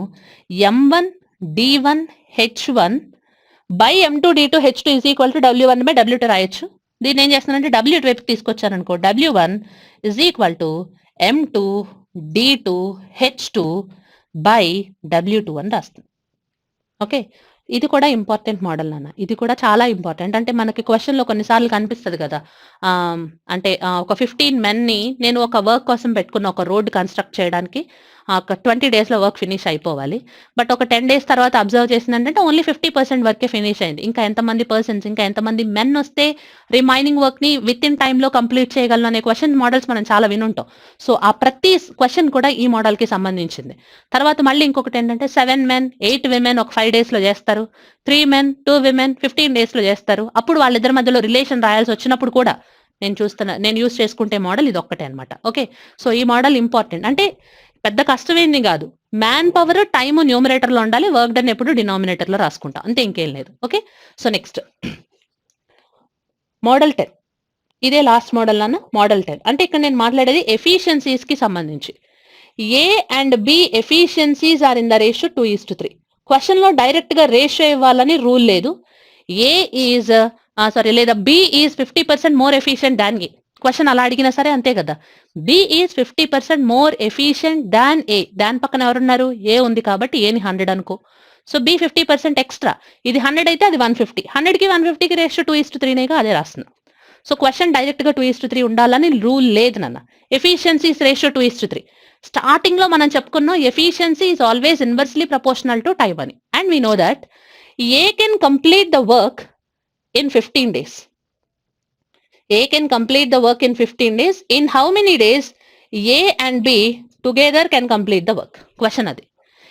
M1 D1 H1 by M2 D2 H2 is equal to W1 by W2 రాయొచ్చు. దీన్ని ఏం చేస్తానంటే W వైపు తీసుకొచ్చాను అనుకో, W1 is equal to M2 D2 H2 by W2 అని రాస్తుంది. ఓకే, ఇది కూడా ఇంపార్టెంట్ మోడల్ నాన్న, ఇది కూడా చాలా ఇంపార్టెంట్. అంటే మనకి క్వశ్చన్లో కొన్నిసార్లు కనిపిస్తుంది కదా, అంటే ఒక 15 మెన్ని నేను ఒక వర్క్ కోసం పెట్టుకున్న, ఒక రోడ్ కన్స్ట్రక్ట్ చేయడానికి ఒక 20 డేస్లో వర్క్ ఫినిష్ అయిపోవాలి. బట్ ఒక 10 డేస్ తర్వాత అబ్జర్వ్ చేసింది ఏంటంటే ఓన్లీ 50% వర్కే ఫినిష్ అయింది. ఇంకా ఎంతమంది పర్సన్స్, ఇంకా ఎంతమంది మెన్ వస్తే రిమైనింగ్ వర్క్ని విత్ ఇన్ టైంలో కంప్లీట్ చేయగలను అనే క్వశ్చన్ మోడల్స్ మనం చాలా వినుంటాం. సో ఆ ప్రతి క్వశ్చన్ కూడా ఈ మోడల్కి సంబంధించింది. తర్వాత మళ్ళీ ఇంకొకటి ఏంటంటే 7 men 8 women ఒక 5 డేస్లో చేస్తారు, 3 men 2 women 15 డేస్లో చేస్తారు. అప్పుడు వాళ్ళిద్దరి మధ్యలో రిలేషన్ రాయాల్సి వచ్చినప్పుడు కూడా నేను యూస్ చేసుకుంటే మోడల్ ఇది ఒక్కటే అనమాట. ఓకే, సో ఈ మోడల్ ఇంపార్టెంట్. అంటే పెద్ద కష్టమేంది కాదు, మ్యాన్ పవర్ టైము న్యూమరేటర్లో ఉండాలి, వర్క్ డన్ ఎప్పుడు డినామినేటర్లో రాసుకుంటాం, అంతే, ఇంకేం లేదు. ఓకే, సో నెక్స్ట్ మోడల్ 10, ఇదే లాస్ట్ మోడల్ అన్న. మోడల్ 10 అంటే ఇక్కడ నేను మాట్లాడేది ఎఫిషియన్సీస్కి సంబంధించి. A and B efficiencies are in the ratio 2:3. క్వశ్చన్లో డైరెక్ట్గా రేషియో ఇవ్వాలని రూల్ లేదు. ఏ ఈజ్ లేదా B is 50% more efficient than A. Question అలా అడిగినా సరే అంతే కదా, B is 50% more efficient than A. దాని పక్కన ఎవరున్నారు, ఏ ఉంది కాబట్టి ఏని 100 అనుకో. సో బి 50% ఎక్స్ట్రా, ఇది 100 అయితే అది 150, 100కి 150కి రేషియో 2:3నేగా, అదే రాస్తున్నా. సో క్వశ్చన్ డైరెక్ట్గా 2:3 ఉండాలని రూల్ లేదు నాన్న. Efficiencies ratio 2:3. స్టార్టింగ్ లో మనం చెప్పుకున్నాం efficiency is always inversely proportional to time అని. And we know that A can complete the work in 15 days. A can complete the work in 15 days. In how many days A and B together can complete the work? Question adi.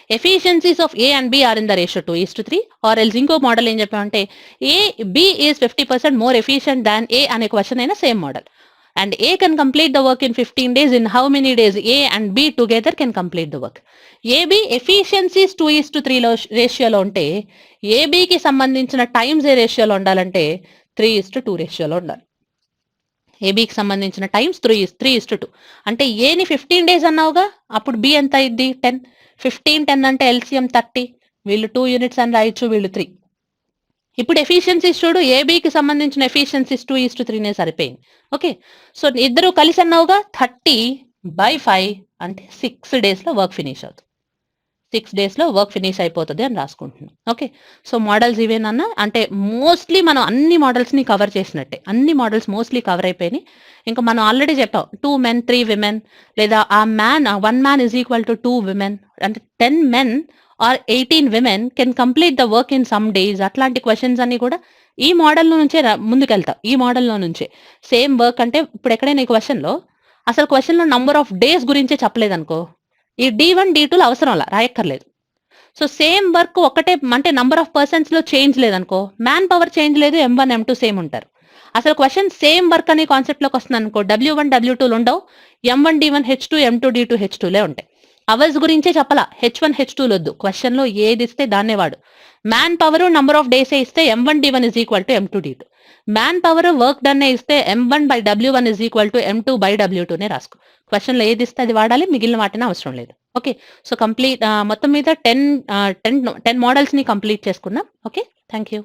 Efficiencies of A and B are in the ratio 2:3. Or else inko model em cheppante B is 50% more efficient than A ane question aina same model. And A can complete the work in 15 days. In how many days A and B together can complete the work? AB efficiencies 2:3 రేషియోలో ఉంటే ఏబికి సంబంధించిన times ఏ రేషియోలో ఉండాలంటే 3:2 రేషియోలో ఉండాలి. ఏబికి సంబంధించిన times 3:2. అంటే ఏని 15 డేస్ అన్నావుగా, అప్పుడు బి ఎంత అయింది 10. 15 10 అంటే ఎల్సిఎం 30. వీళ్ళు 2 యూనిట్స్ అని రాయొచ్చు, వీళ్ళు 3. ఇప్పుడు ఎఫిషియన్సీస్ చూడు, ఏబికి సంబంధించిన ఎఫిషియన్సీస్ 2:3నే సరిపోయింది. ఓకే, సో ఇద్దరు కలిసి అన్నావుగా 30/5 అంటే 6 డేస్లో వర్క్ ఫినిష్ అవుతుంది. 6 డేస్లో వర్క్ ఫినిష్ అయిపోతుంది అని రాసుకుంటున్నాం. ఓకే, సో మోడల్స్ ఇవేనన్నా. అంటే మోస్ట్లీ మనం అన్ని మోడల్స్ని కవర్ చేసినట్టే, అన్ని మోడల్స్ మోస్ట్లీ కవర్ అయిపోయినాయి. ఇంకా మనం ఆల్రెడీ చెప్పాం 2 men 3 women, లేదా ఆ man 1 man is equal to 2 women, అంటే 10 men are 18 women can complete the work in some days. అట్లాంటి క్వశ్చన్స్ అన్ని కూడా ఈ మోడల్ నుంచే ముందుకెళ్తాం. ఈ మోడల్లో నుంచే సేమ్ వర్క్. అంటే ఇప్పుడు ఎక్కడైనా ఈ క్వశ్చన్లో అసలు క్వశ్చన్లో నంబర్ ఆఫ్ డేస్ గురించే చెప్పలేదనుకో, ఈ D1 D2 అవసరం అలా రాయక్కర్లేదు. సో సేమ్ వర్క్ ఒకటే, అంటే నంబర్ ఆఫ్ పర్సన్స్లో చేంజ్ లేదనుకో, మ్యాన్ పవర్ చేంజ్ లేదు, M1 M2 సేమ్ ఉంటారు. అసలు క్వశ్చన్ సేమ్ వర్క్ అనే కాన్సెప్ట్లోకి వస్తుంది అనుకో, W1 W2 ఉండవు, M1 D1 H2 M2 D2 H2లే ఉంటాయి. అవర్స్ గురించే చెప్పాలా, H1 H2 వద్దు, క్వశ్చన్లో ఏది ఇస్తే దాన్నే వాడు. మ్యాన్ పవర్ నంబర్ ఆఫ్ డేసే ఇస్తే M1 D1 is equal to M2 D2. Man power work done ఇస్తే M1/W1 ఈజ్ ఈక్వల్ టు M2/W2నే రాసుకో. క్వశ్చన్లో ఏది ఇస్తే అది వాడాలి, మిగిలిన వాటిని అవసరం లేదు. ఓకే, సో కంప్లీట్ మొత్తం మీద 10 మోడల్స్ని కంప్లీట్ చేసుకున్నాం. Okay, thank you.